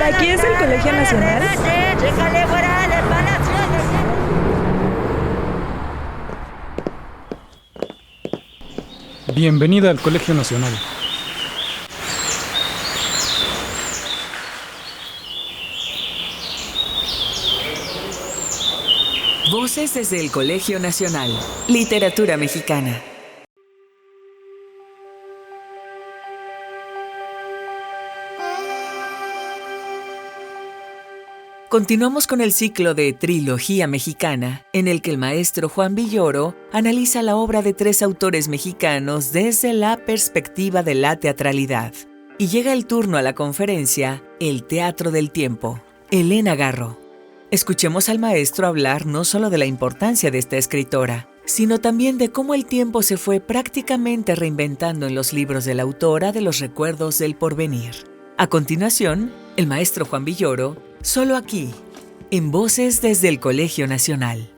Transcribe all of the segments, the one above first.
Por aquí es el Colegio Nacional. Bienvenida al Colegio Nacional. Voces desde el Colegio Nacional. Literatura mexicana. Continuamos con el ciclo de Trilogía Mexicana, en el que el maestro Juan Villoro analiza la obra de 3 autores mexicanos desde la perspectiva de la teatralidad. Y llega el turno a la conferencia El Teatro del Tiempo. Elena Garro. Escuchemos al maestro hablar no solo de la importancia de esta escritora, sino también de cómo el tiempo se fue prácticamente reinventando en los libros de la autora de los recuerdos del porvenir. A continuación, el maestro Juan Villoro, solo aquí, en Voces desde el Colegio Nacional.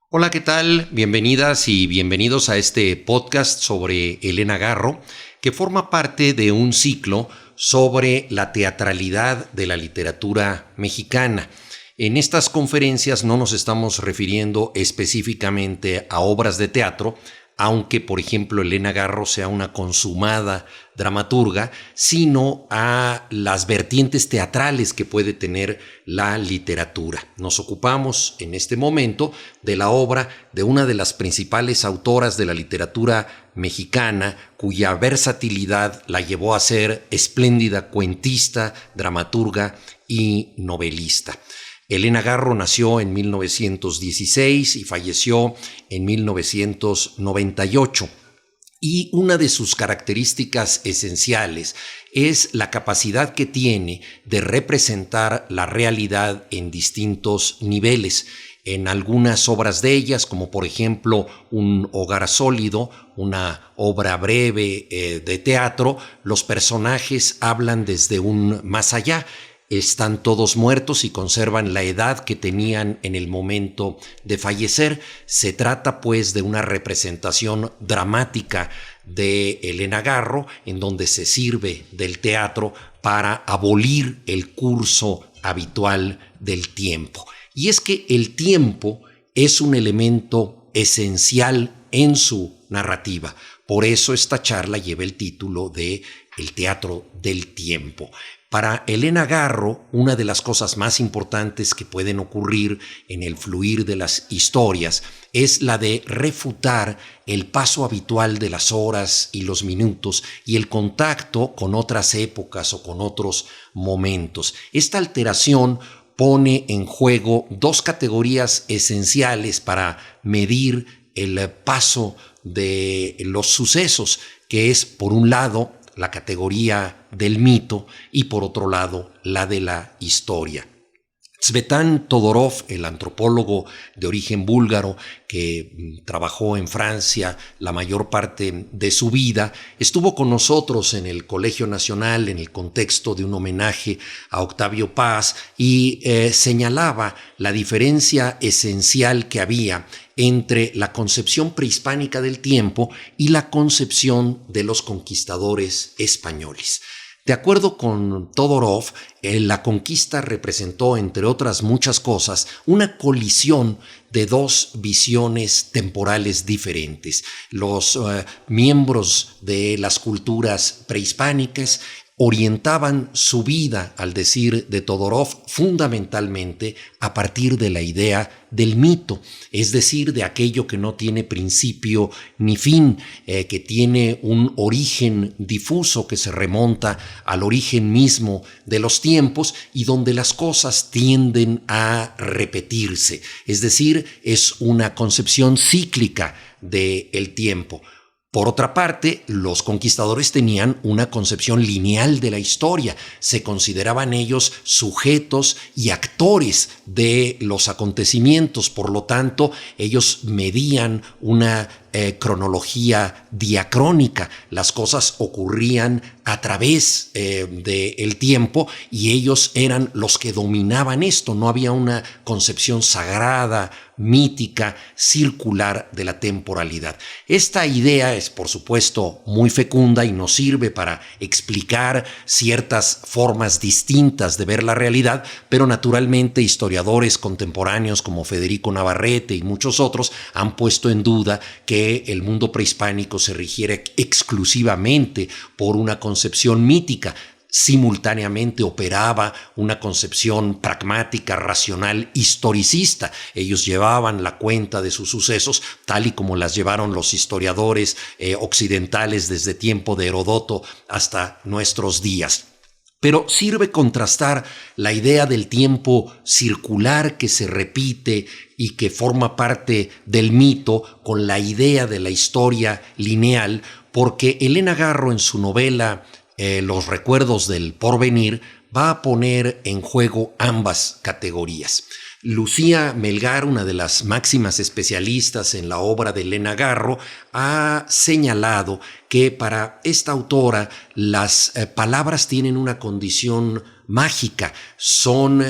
Hola, ¿qué tal? Bienvenidas y bienvenidos a este podcast sobre Elena Garro, que forma parte de un ciclo sobre la teatralidad de la literatura mexicana. En estas conferencias no nos estamos refiriendo específicamente a obras de teatro, aunque, por ejemplo, Elena Garro sea una consumada dramaturga, sino a las vertientes teatrales que puede tener la literatura. Nos ocupamos en este momento de la obra de una de las principales autoras de la literatura mexicana, cuya versatilidad la llevó a ser espléndida cuentista, dramaturga y novelista. Elena Garro nació en 1916 y falleció en 1998. Y una de sus características esenciales es la capacidad que tiene de representar la realidad en distintos niveles. En algunas obras de ellas, como por ejemplo Un hogar sólido, una obra breve de teatro, los personajes hablan desde un más allá. Están todos muertos y conservan la edad que tenían en el momento de fallecer. Se trata pues de una representación dramática de Elena Garro, en donde se sirve del teatro para abolir el curso habitual del tiempo. Y es que el tiempo es un elemento esencial en su narrativa. Por eso esta charla lleva el título de El Teatro del Tiempo. Para Elena Garro, una de las cosas más importantes que pueden ocurrir en el fluir de las historias es la de refutar el paso habitual de las horas y los minutos y el contacto con otras épocas o con otros momentos. Esta alteración pone en juego 2 categorías esenciales para medir el paso de los sucesos, que es, por un lado, la categoría del mito y por otro lado la de la historia. Tzvetan Todorov, el antropólogo de origen búlgaro que trabajó en Francia la mayor parte de su vida, estuvo con nosotros en el Colegio Nacional en el contexto de un homenaje a Octavio Paz y señalaba la diferencia esencial que había entre la concepción prehispánica del tiempo y la concepción de los conquistadores españoles. De acuerdo con Todorov, la conquista representó, entre otras muchas cosas, una colisión de 2 visiones temporales diferentes. Los miembros de las culturas prehispánicas orientaban su vida, al decir de Todorov, fundamentalmente a partir de la idea del mito, es decir, de aquello que no tiene principio ni fin, que tiene un origen difuso que se remonta al origen mismo de los tiempos y donde las cosas tienden a repetirse, es decir, es una concepción cíclica del tiempo. Por otra parte, los conquistadores tenían una concepción lineal de la historia. Se consideraban ellos sujetos y actores de los acontecimientos. Por lo tanto, ellos medían una cronología diacrónica. Las cosas ocurrían a través del tiempo y ellos eran los que dominaban esto. No había una concepción sagrada, mítica, circular de la temporalidad. Esta idea es, por supuesto, muy fecunda y nos sirve para explicar ciertas formas distintas de ver la realidad, pero naturalmente historiadores contemporáneos como Federico Navarrete y muchos otros han puesto en duda que el mundo prehispánico se rigiera exclusivamente por una concepción mítica. Simultáneamente operaba una concepción pragmática, racional, historicista. Ellos llevaban la cuenta de sus sucesos tal y como las llevaron los historiadores occidentales desde tiempo de Heródoto hasta nuestros días. Pero sirve contrastar la idea del tiempo circular que se repite y que forma parte del mito con la idea de la historia lineal, porque Elena Garro en su novela Los recuerdos del porvenir va a poner en juego ambas categorías. Lucía Melgar, una de las máximas especialistas en la obra de Elena Garro, ha señalado que para esta autora las palabras tienen una condición mágica, son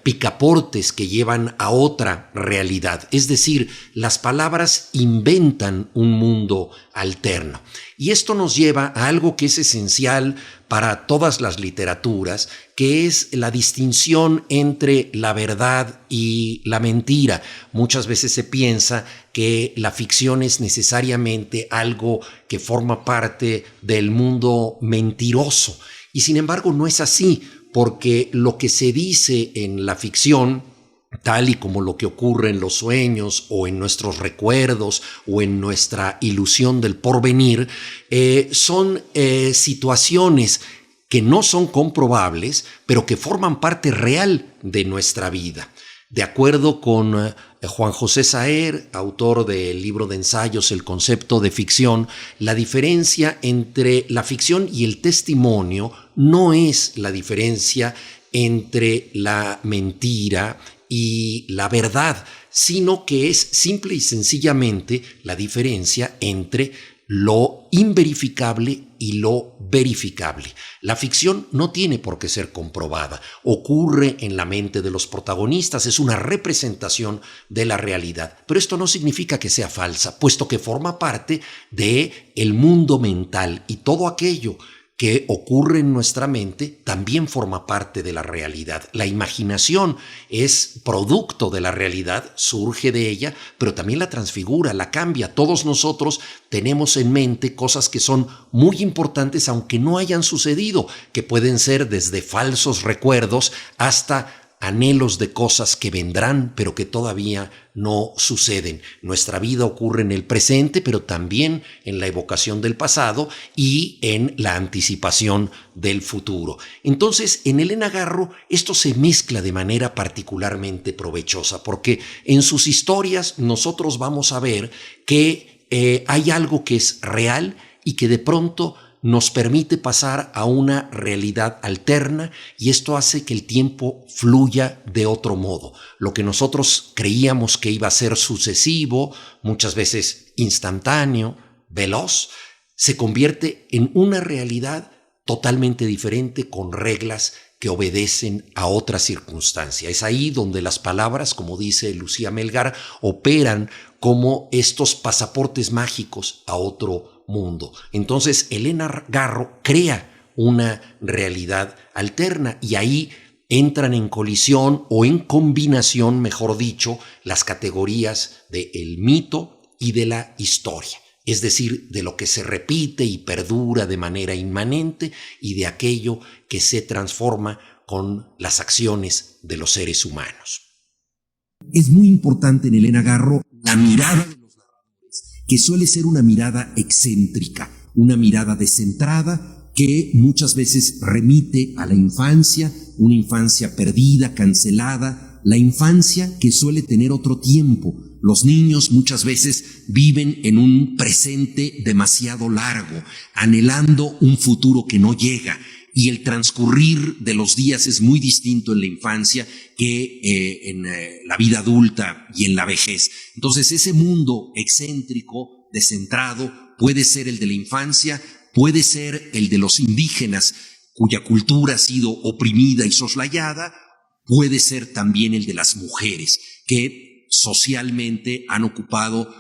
picaportes que llevan a otra realidad, es decir, las palabras inventan un mundo alterno. Y esto nos lleva a algo que es esencial para todas las literaturas, que es la distinción entre la verdad y la mentira. Muchas veces se piensa que la ficción es necesariamente algo que forma parte del mundo mentiroso. Y sin embargo no es así, porque lo que se dice en la ficción, tal y como lo que ocurre en los sueños o en nuestros recuerdos o en nuestra ilusión del porvenir, son situaciones que no son comprobables, pero que forman parte real de nuestra vida. De acuerdo con Juan José Saer, autor del libro de ensayos El concepto de ficción, la diferencia entre la ficción y el testimonio no es la diferencia entre la mentira y la verdad, sino que es simple y sencillamente la diferencia entre lo inverificable y lo verificable. La ficción no tiene por qué ser comprobada, ocurre en la mente de los protagonistas, es una representación de la realidad, pero esto no significa que sea falsa, puesto que forma parte del mundo mental y todo aquello que ocurre en nuestra mente también forma parte de la realidad. La imaginación es producto de la realidad, surge de ella, pero también la transfigura, la cambia. Todos nosotros tenemos en mente cosas que son muy importantes aunque no hayan sucedido, que pueden ser desde falsos recuerdos hasta anhelos de cosas que vendrán, pero que todavía no suceden. Nuestra vida ocurre en el presente, pero también en la evocación del pasado y en la anticipación del futuro. Entonces, en Elena Garro, esto se mezcla de manera particularmente provechosa, porque en sus historias nosotros vamos a ver que hay algo que es real y que de pronto nos permite pasar a una realidad alterna, y esto hace que el tiempo fluya de otro modo. Lo que nosotros creíamos que iba a ser sucesivo, muchas veces instantáneo, veloz, se convierte en una realidad totalmente diferente, con reglas que obedecen a otra circunstancia. Es ahí donde las palabras, como dice Lucía Melgar, operan como estos pasaportes mágicos a otro mundo. Entonces, Elena Garro crea una realidad alterna y ahí entran en colisión o en combinación, mejor dicho, las categorías del mito y de la historia. Es decir, de lo que se repite y perdura de manera inmanente y de aquello que se transforma con las acciones de los seres humanos. Es muy importante en Elena Garro la mirada de los narradores, que suele ser una mirada excéntrica, una mirada descentrada que muchas veces remite a la infancia, una infancia perdida, cancelada, la infancia que suele tener otro tiempo. Los niños muchas veces viven en un presente demasiado largo, anhelando un futuro que no llega. Y el transcurrir de los días es muy distinto en la infancia que en la vida adulta y en la vejez. Entonces ese mundo excéntrico descentrado, puede ser el de la infancia, puede ser el de los indígenas, cuya cultura ha sido oprimida y soslayada, puede ser también el de las mujeres, que socialmente han ocupado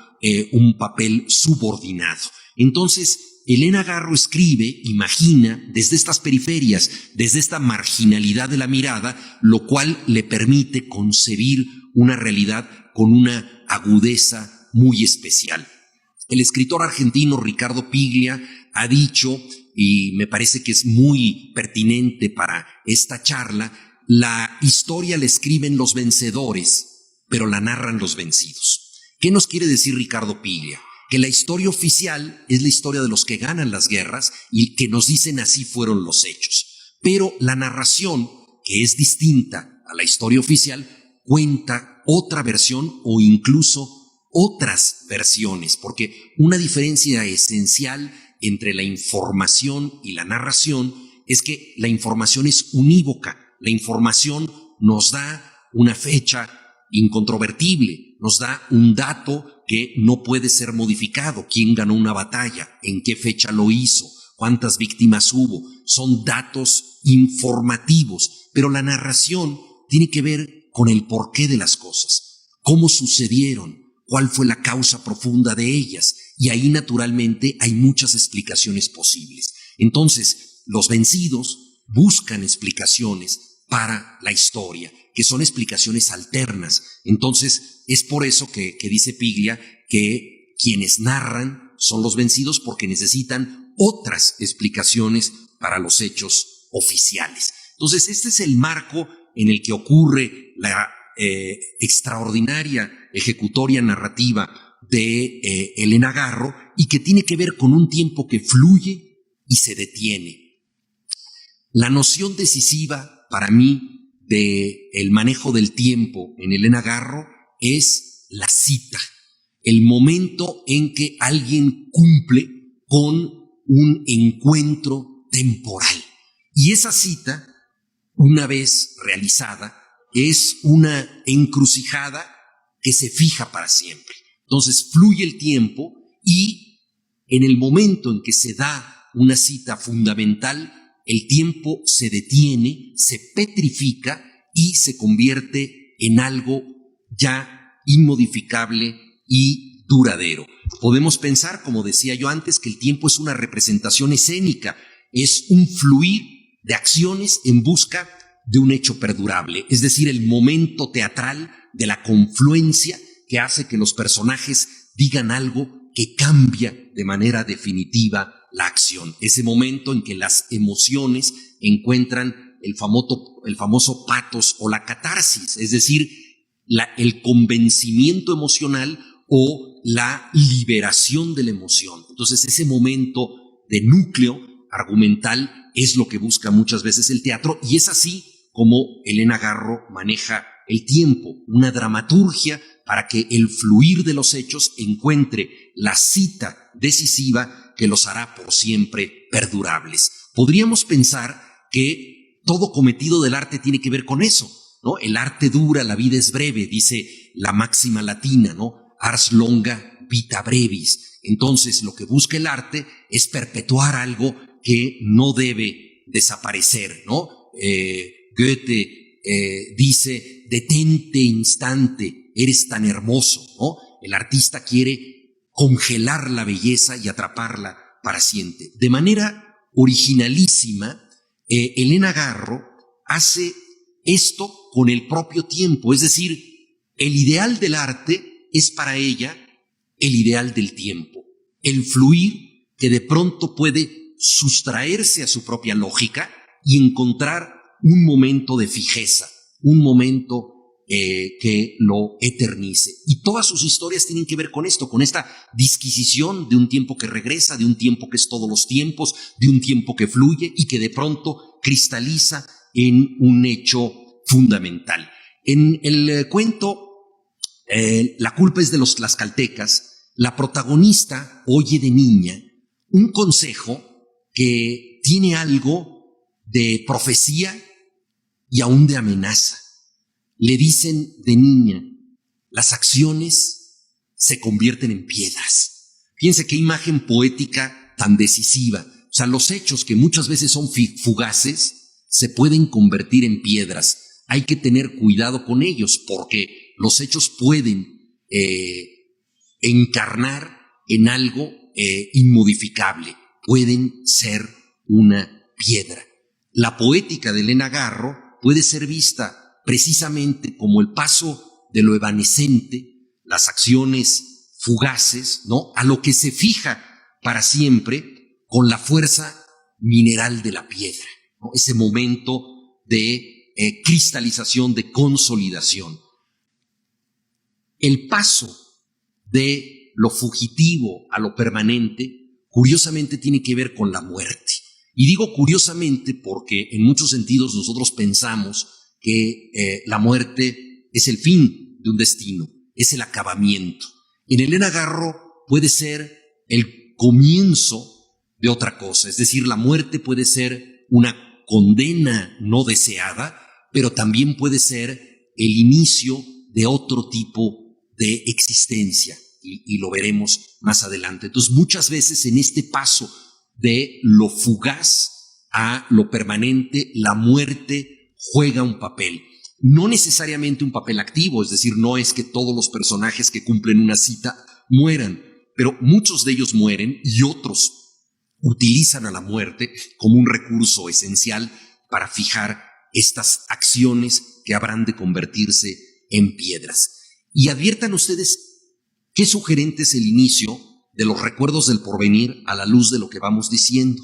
un papel subordinado. Entonces, Elena Garro escribe, imagina, desde estas periferias, desde esta marginalidad de la mirada, lo cual le permite concebir una realidad con una agudeza muy especial. El escritor argentino Ricardo Piglia ha dicho, y me parece que es muy pertinente para esta charla, la historia la escriben los vencedores, pero la narran los vencidos. ¿Qué nos quiere decir Ricardo Piglia? Que la historia oficial es la historia de los que ganan las guerras y que nos dicen así fueron los hechos. Pero la narración, que es distinta a la historia oficial, cuenta otra versión o incluso otras versiones, porque una diferencia esencial entre la información y la narración es que la información es unívoca. La información nos da una fecha incontrovertible, nos da un dato que no puede ser modificado. ¿Quién ganó una batalla? ¿En qué fecha lo hizo? ¿Cuántas víctimas hubo? Son datos informativos, pero la narración tiene que ver con el porqué de las cosas, cómo sucedieron, cuál fue la causa profunda de ellas, y ahí naturalmente hay muchas explicaciones posibles. Entonces, los vencidos buscan explicaciones para la historia, que son explicaciones alternas. Entonces, es por eso que dice Piglia que quienes narran son los vencidos porque necesitan otras explicaciones para los hechos oficiales. Entonces, este es el marco en el que ocurre la extraordinaria ejecutoria narrativa de Elena Garro y que tiene que ver con un tiempo que fluye y se detiene. La noción decisiva para mí del manejo del tiempo en Elena Garro es la cita, el momento en que alguien cumple con un encuentro temporal. Y esa cita, una vez realizada, es una encrucijada que se fija para siempre. Entonces fluye el tiempo y en el momento en que se da una cita fundamental, el tiempo se detiene, se petrifica y se convierte en algo ya inmodificable y duradero. Podemos pensar, como decía yo antes, que el tiempo es una representación escénica, es un fluir de acciones en busca de un hecho perdurable, es decir, el momento teatral de la confluencia que hace que los personajes digan algo que cambia de manera definitiva la acción. Ese momento en que las emociones encuentran el famoso patos o la catarsis, es decir, el convencimiento emocional o la liberación de la emoción. Entonces, ese momento de núcleo argumental es lo que busca muchas veces el teatro, y es así como Elena Garro maneja el tiempo, una dramaturgia para que el fluir de los hechos encuentre la cita decisiva que los hará por siempre perdurables. Podríamos pensar que todo cometido del arte tiene que ver con eso, ¿no? El arte dura, la vida es breve, dice la máxima latina, ¿no? Ars longa, vita brevis. Entonces, lo que busca el arte es perpetuar algo que no debe desaparecer, ¿no? Goethe dice, detente instante, eres tan hermoso, ¿no? El artista quiere congelar la belleza y atraparla para siempre. De manera originalísima, Elena Garro hace esto con el propio tiempo, es decir, el ideal del arte es para ella el ideal del tiempo, el fluir que de pronto puede sustraerse a su propia lógica y encontrar un momento de fijeza, un momento que lo eternice. Y todas sus historias tienen que ver con esto, con esta disquisición de un tiempo que regresa, de un tiempo que es todos los tiempos, de un tiempo que fluye y que de pronto cristaliza en un hecho fundamental. En el cuento La culpa es de los tlaxcaltecas, la protagonista oye de niña un consejo que tiene algo de profecía y aún de amenaza. Le dicen de niña, las acciones se convierten en piedras. Fíjense qué imagen poética tan decisiva. O sea, los hechos que muchas veces son fugaces se pueden convertir en piedras. Hay que tener cuidado con ellos porque los hechos pueden encarnar en algo inmodificable. Pueden ser una piedra. La poética de Elena Garro puede ser vista precisamente como el paso de lo evanescente, las acciones fugaces, ¿no?, a lo que se fija para siempre con la fuerza mineral de la piedra, ¿no? Ese momento de cristalización, de consolidación. El paso de lo fugitivo a lo permanente, curiosamente tiene que ver con la muerte. Y digo curiosamente porque en muchos sentidos nosotros pensamos que la muerte es el fin de un destino, es el acabamiento. En Elena Garro puede ser el comienzo de otra cosa, es decir, la muerte puede ser una condena no deseada, pero también puede ser el inicio de otro tipo de existencia, y lo veremos más adelante. Entonces, muchas veces en este paso de lo fugaz a lo permanente, la muerte juega un papel. No necesariamente un papel activo, es decir, no es que todos los personajes que cumplen una cita mueran, pero muchos de ellos mueren y otros utilizan a la muerte como un recurso esencial para fijar estas acciones que habrán de convertirse en piedras. Y adviertan ustedes qué sugerente es el inicio de los recuerdos del porvenir a la luz de lo que vamos diciendo.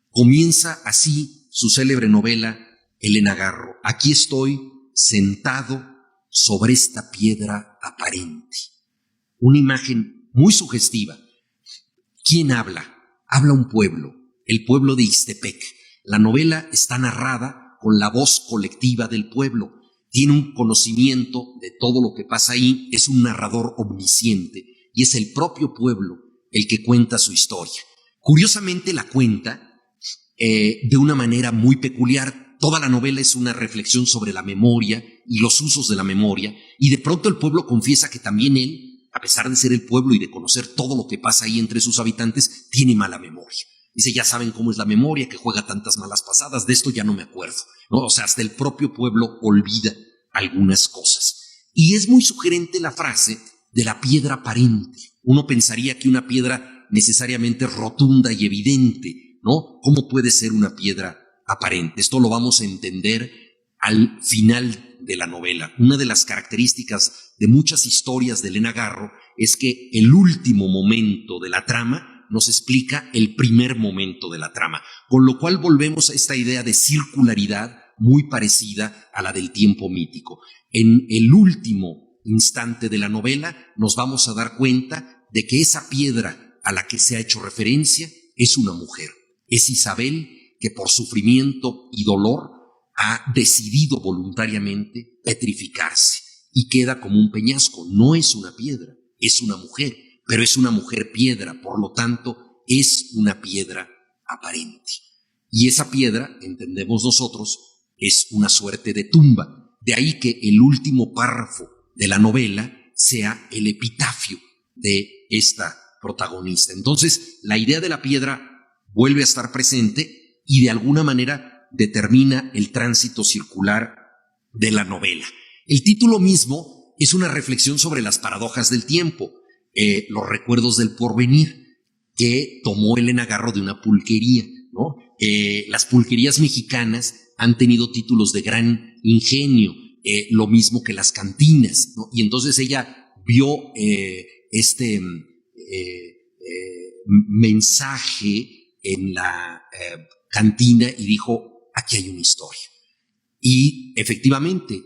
Comienza así su célebre novela Elena Garro. Aquí estoy sentado sobre esta piedra aparente. Una imagen muy sugestiva. ¿Quién habla? Habla un pueblo, el pueblo de Ixtepec. La novela está narrada con la voz colectiva del pueblo. Tiene un conocimiento de todo lo que pasa ahí, es un narrador omnisciente y es el propio pueblo el que cuenta su historia. Curiosamente la cuenta de una manera muy peculiar. Toda la novela es una reflexión sobre la memoria y los usos de la memoria, y de pronto el pueblo confiesa que también él, a pesar de ser el pueblo y de conocer todo lo que pasa ahí entre sus habitantes, tiene mala memoria. Dice, ya saben cómo es la memoria, que juega tantas malas pasadas, de esto ya no me acuerdo, ¿no? O sea, hasta el propio pueblo olvida algunas cosas. Y es muy sugerente la frase de la piedra aparente. Uno pensaría que una piedra necesariamente rotunda y evidente, ¿no? ¿Cómo puede ser una piedra aparente? Esto lo vamos a entender al final de la novela. Una de las características de muchas historias de Elena Garro es que el último momento de la trama nos explica el primer momento de la trama, con lo cual volvemos a esta idea de circularidad muy parecida a la del tiempo mítico. En el último instante de la novela nos vamos a dar cuenta de que esa piedra a la que se ha hecho referencia es una mujer. Es Isabel, que por sufrimiento y dolor ha decidido voluntariamente petrificarse y queda como un peñasco. No es una piedra, es una mujer, pero es una mujer piedra, por lo tanto es una piedra aparente. Y esa piedra, entendemos nosotros, es una suerte de tumba. De ahí que el último párrafo de la novela sea el epitafio de esta protagonista. Entonces, la idea de la piedra vuelve a estar presente y de alguna manera determina el tránsito circular de la novela. El título mismo es una reflexión sobre las paradojas del tiempo, los recuerdos del porvenir, que tomó Elena Garro de una pulquería, ¿no? Las pulquerías mexicanas han tenido títulos de gran ingenio, lo mismo que las cantinas, ¿no? Y entonces ella vio este mensaje en la cantina y dijo, aquí hay una historia. Y efectivamente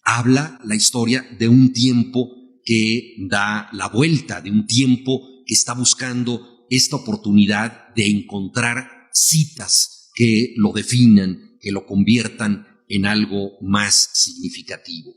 habla la historia de un tiempo que da la vuelta, de un tiempo que está buscando esta oportunidad de encontrar citas que lo definan, que lo conviertan en algo más significativo.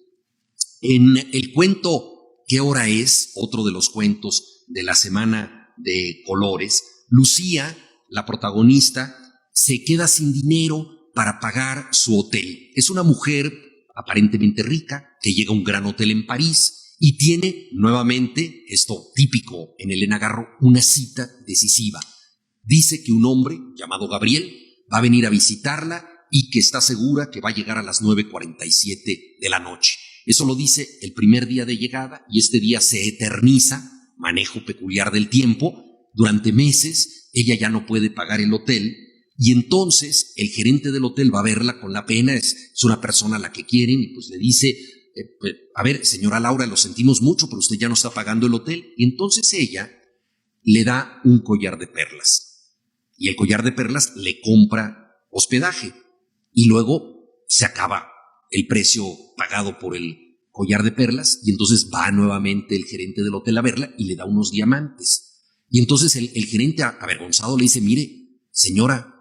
En el cuento ¿Qué hora es?, otro de los cuentos de la Semana de Colores, Lucía, la protagonista, se queda sin dinero para pagar su hotel. Es una mujer aparentemente rica que llega a un gran hotel en París Y tiene nuevamente, esto típico en Elena Garro, una cita decisiva. Dice que un hombre llamado Gabriel va a venir a visitarla y que está segura que va a llegar a las 9:47 de la noche. Eso lo dice el primer día de llegada y este día se eterniza, manejo peculiar del tiempo. Durante meses ella ya no puede pagar el hotel y entonces el gerente del hotel va a verla con la pena, es una persona a la que quieren y pues le dice, a ver, señora Laura, lo sentimos mucho, pero usted ya no está pagando el hotel. Y entonces ella le da un collar de perlas y el collar de perlas le compra hospedaje y luego se acaba el precio pagado por el collar de perlas y entonces va nuevamente el gerente del hotel a verla y le da unos diamantes. Y entonces el gerente avergonzado le dice, mire, señora,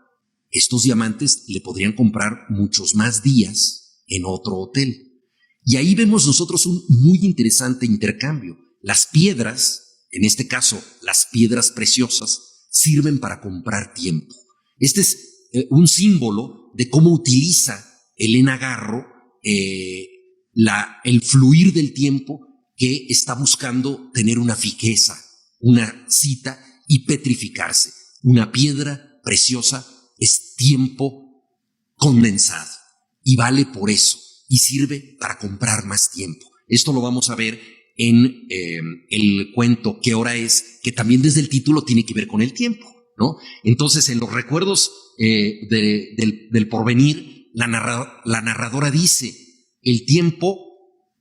estos diamantes le podrían comprar muchos más días en otro hotel. Y ahí vemos nosotros un muy interesante intercambio. Las piedras, en este caso las piedras preciosas, sirven para comprar tiempo. Este es un símbolo de cómo utiliza Elena Garro el fluir del tiempo, que está buscando tener una fijeza, una cita y petrificarse. Una piedra preciosa es tiempo condensado y vale por eso y sirve para comprar más tiempo. Esto lo vamos a ver en el cuento ¿Qué hora es?, que también desde el título tiene que ver con el tiempo, ¿no? Entonces, en los recuerdos del porvenir, la narradora dice, el tiempo,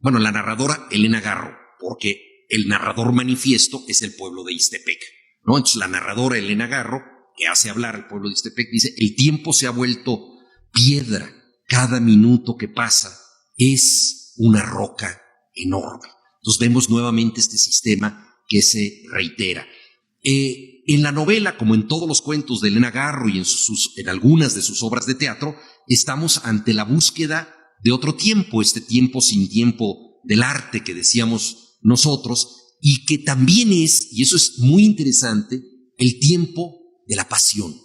bueno, la narradora Elena Garro, porque el narrador manifiesto es el pueblo de Ixtepec, ¿no? Entonces, la narradora Elena Garro, que hace hablar al pueblo de Ixtepec, dice, el tiempo se ha vuelto piedra, cada minuto que pasa es una roca enorme. Entonces vemos nuevamente este sistema que se reitera. En la novela, como en todos los cuentos de Elena Garro y en algunas de sus obras de teatro, estamos ante la búsqueda de otro tiempo, este tiempo sin tiempo del arte que decíamos nosotros, y que también es, y eso es muy interesante, el tiempo de la pasión,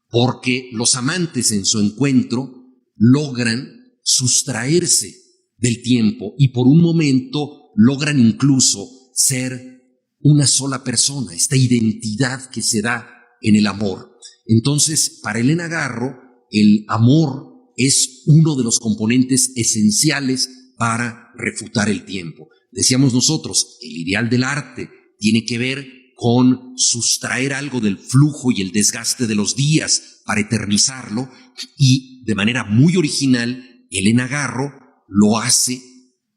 porque los amantes en su encuentro logran sustraerse del tiempo y por un momento logran incluso ser una sola persona, esta identidad que se da en el amor. Entonces, para Elena Garro, el amor es uno de los componentes esenciales para refutar el tiempo. Decíamos nosotros, el ideal del arte tiene que ver con sustraer algo del flujo y el desgaste de los días para eternizarlo, y de manera muy original Elena Garro lo hace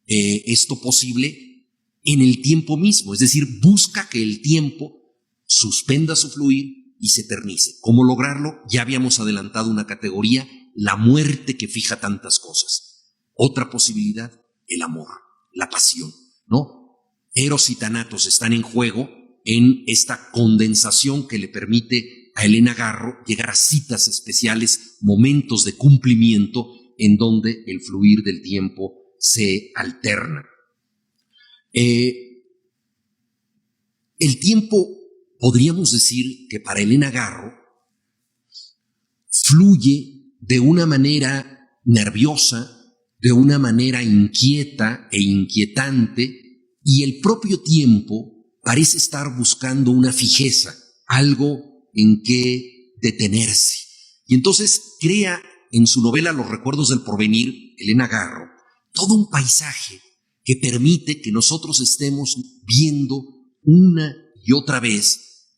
esto posible en el tiempo mismo, es decir, busca que el tiempo suspenda su fluir y se eternice. ¿Cómo lograrlo? Ya habíamos adelantado una categoría, la muerte que fija tantas cosas. Otra posibilidad, el amor, la pasión, ¿no? Eros y Thanatos están en juego en esta condensación que le permite a Elena Garro llegar a citas especiales, momentos de cumplimiento en donde el fluir del tiempo se alterna. El tiempo, podríamos decir que para Elena Garro fluye de una manera nerviosa, de una manera inquieta e inquietante, y el propio tiempo parece estar buscando una fijeza, algo en que detenerse. Y entonces crea en su novela Los recuerdos del porvenir, Elena Garro, todo un paisaje que permite que nosotros estemos viendo una y otra vez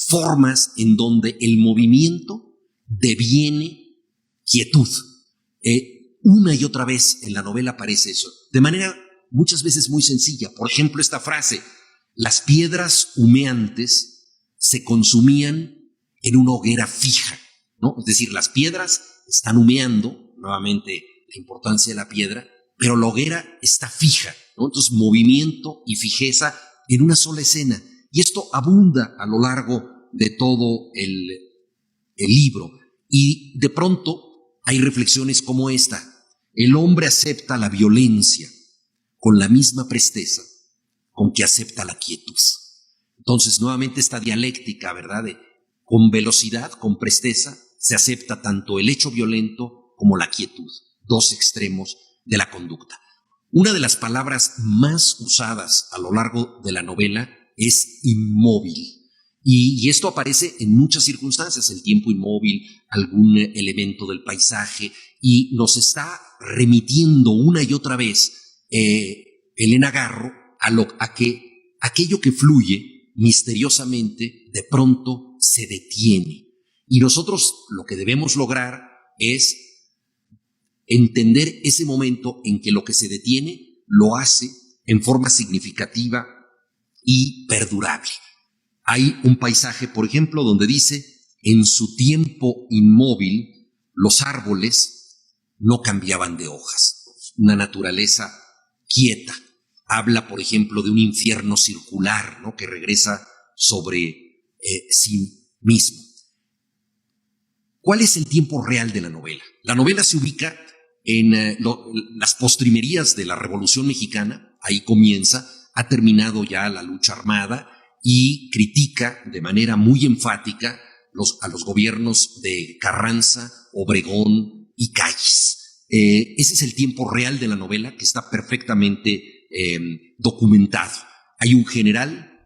formas en donde el movimiento deviene quietud. Una y otra vez en la novela aparece eso, de manera muchas veces muy sencilla. Por ejemplo, esta frase: las piedras humeantes se consumían en una hoguera fija, ¿no? Es decir, las piedras están humeando, nuevamente la importancia de la piedra, pero la hoguera está fija, ¿no? Entonces, movimiento y fijeza en una sola escena. Y esto abunda a lo largo de todo el libro. Y de pronto hay reflexiones como esta: el hombre acepta la violencia con la misma presteza con que acepta la quietud. Entonces, nuevamente esta dialéctica, ¿verdad? Con velocidad, con presteza, se acepta tanto el hecho violento como la quietud, dos extremos de la conducta. Una de las palabras más usadas a lo largo de la novela es inmóvil. Y esto aparece en muchas circunstancias, el tiempo inmóvil, algún elemento del paisaje, y nos está remitiendo una y otra vez Elena Garro a que aquello que fluye misteriosamente de pronto se detiene. Y nosotros lo que debemos lograr es entender ese momento en que lo que se detiene lo hace en forma significativa y perdurable. Hay un paisaje, por ejemplo, donde dice: en su tiempo inmóvil, los árboles no cambiaban de hojas. Una naturaleza quieta. Habla, por ejemplo, de un infierno circular, ¿no?, que regresa sobre sí mismo. ¿Cuál es el tiempo real de la novela? La novela se ubica en las postrimerías de la Revolución Mexicana. Ahí comienza, ha terminado ya la lucha armada, y critica de manera muy enfática a los gobiernos de Carranza, Obregón y Calles. Ese es el tiempo real de la novela, que está perfectamente documentado. Hay un general,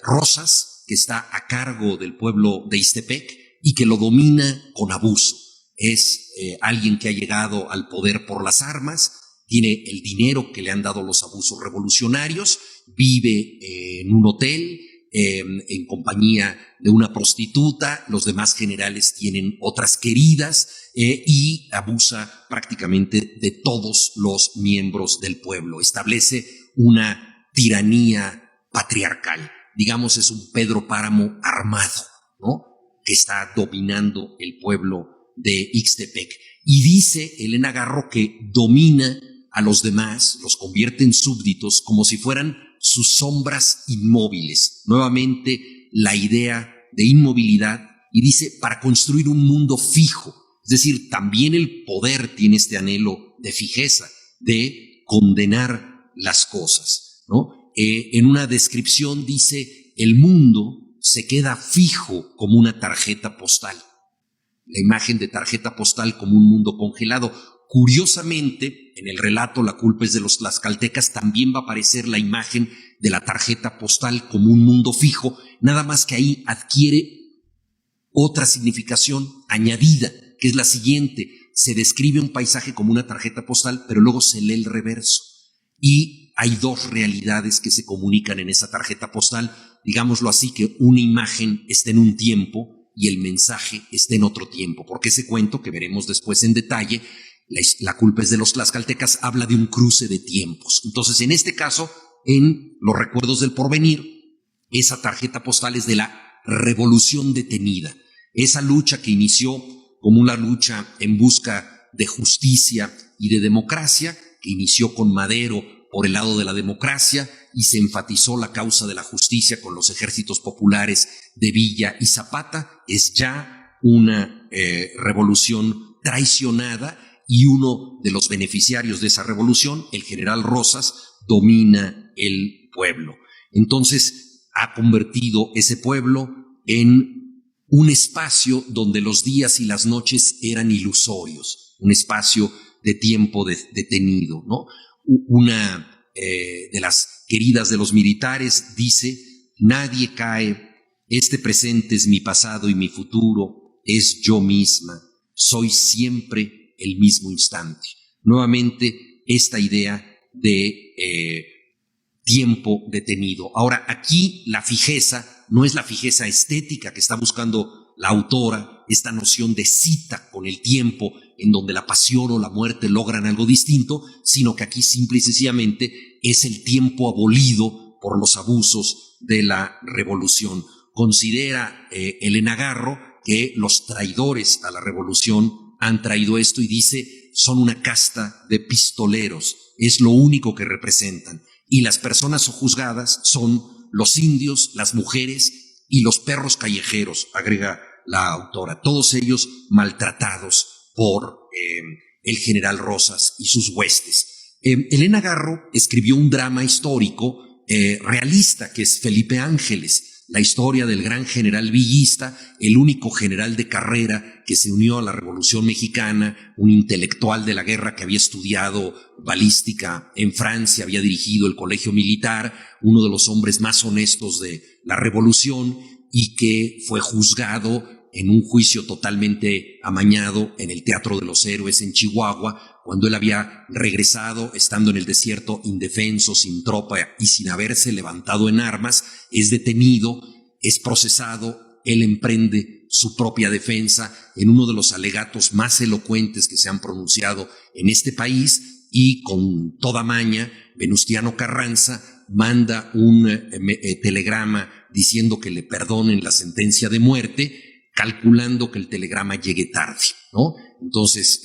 Rosas, que está a cargo del pueblo de Ixtepec y que lo domina con abuso. Es alguien que ha llegado al poder por las armas, tiene el dinero que le han dado los abusos revolucionarios, vive en un hotel en compañía de una prostituta, los demás generales tienen otras queridas, y abusa prácticamente de todos los miembros del pueblo. Establece una tiranía patriarcal. Digamos, es un Pedro Páramo armado, ¿no?, que está dominando el pueblo de Ixtepec. Y dice Elena Garro que domina a los demás, los convierte en súbditos como si fueran sus sombras inmóviles. Nuevamente la idea de inmovilidad, y dice: para construir un mundo fijo. Es decir, también el poder tiene este anhelo de fijeza, de condenar las cosas, ¿no? En una descripción dice: el mundo se queda fijo como una tarjeta postal. La imagen de tarjeta postal como un mundo congelado. Curiosamente, en el relato La culpa es de los tlaxcaltecas también va a aparecer la imagen de la tarjeta postal como un mundo fijo, nada más que ahí adquiere otra significación añadida, que es la siguiente: se describe un paisaje como una tarjeta postal, pero luego se lee el reverso. Y hay dos realidades que se comunican en esa tarjeta postal, digámoslo así, que una imagen está en un tiempo y el mensaje está en otro tiempo, porque ese cuento, que veremos después en detalle, La culpa es de los tlaxcaltecas, habla de un cruce de tiempos. Entonces, en este caso, en Los recuerdos del porvenir, esa tarjeta postal es de la revolución detenida, esa lucha que inició como una lucha en busca de justicia y de democracia, que inició con Madero por el lado de la democracia y se enfatizó la causa de la justicia con los ejércitos populares de Villa y Zapata. Es ya una revolución traicionada, y uno de los beneficiarios de esa revolución, el general Rosas, domina el pueblo. Entonces ha convertido ese pueblo en un espacio donde los días y las noches eran ilusorios, un espacio de tiempo detenido, ¿no? Una de las queridas de los militares dice: nadie cae, este presente es mi pasado y mi futuro es yo misma, soy siempre el mismo instante. Nuevamente esta idea de tiempo detenido. Ahora, aquí la fijeza no es la fijeza estética que está buscando la autora, esta noción de cita con el tiempo, en donde la pasión o la muerte logran algo distinto, sino que aquí simple y sencillamente es el tiempo abolido por los abusos de la revolución. Considera Elena Garro que los traidores a la revolución han traído esto, y dice: son una casta de pistoleros, es lo único que representan, y las personas juzgadas son los indios, las mujeres y los perros callejeros, agrega la autora, todos ellos maltratados por el general Rosas y sus huestes. Elena Garro escribió un drama histórico realista, que es Felipe Ángeles. la historia del gran general villista, el único general de carrera que se unió a la Revolución Mexicana, un intelectual de la guerra que había estudiado balística en Francia, había dirigido el colegio militar, uno de los hombres más honestos de la Revolución y que fue juzgado en un juicio totalmente amañado en el Teatro de los Héroes en Chihuahua, cuando él había regresado, estando en el desierto indefenso, sin tropa y sin haberse levantado en armas, es detenido, es procesado, él emprende su propia defensa en uno de los alegatos más elocuentes que se han pronunciado en este país, y con toda maña, Venustiano Carranza manda un telegrama diciendo que le perdonen la sentencia de muerte, calculando que el telegrama llegue tarde, ¿no? Entonces,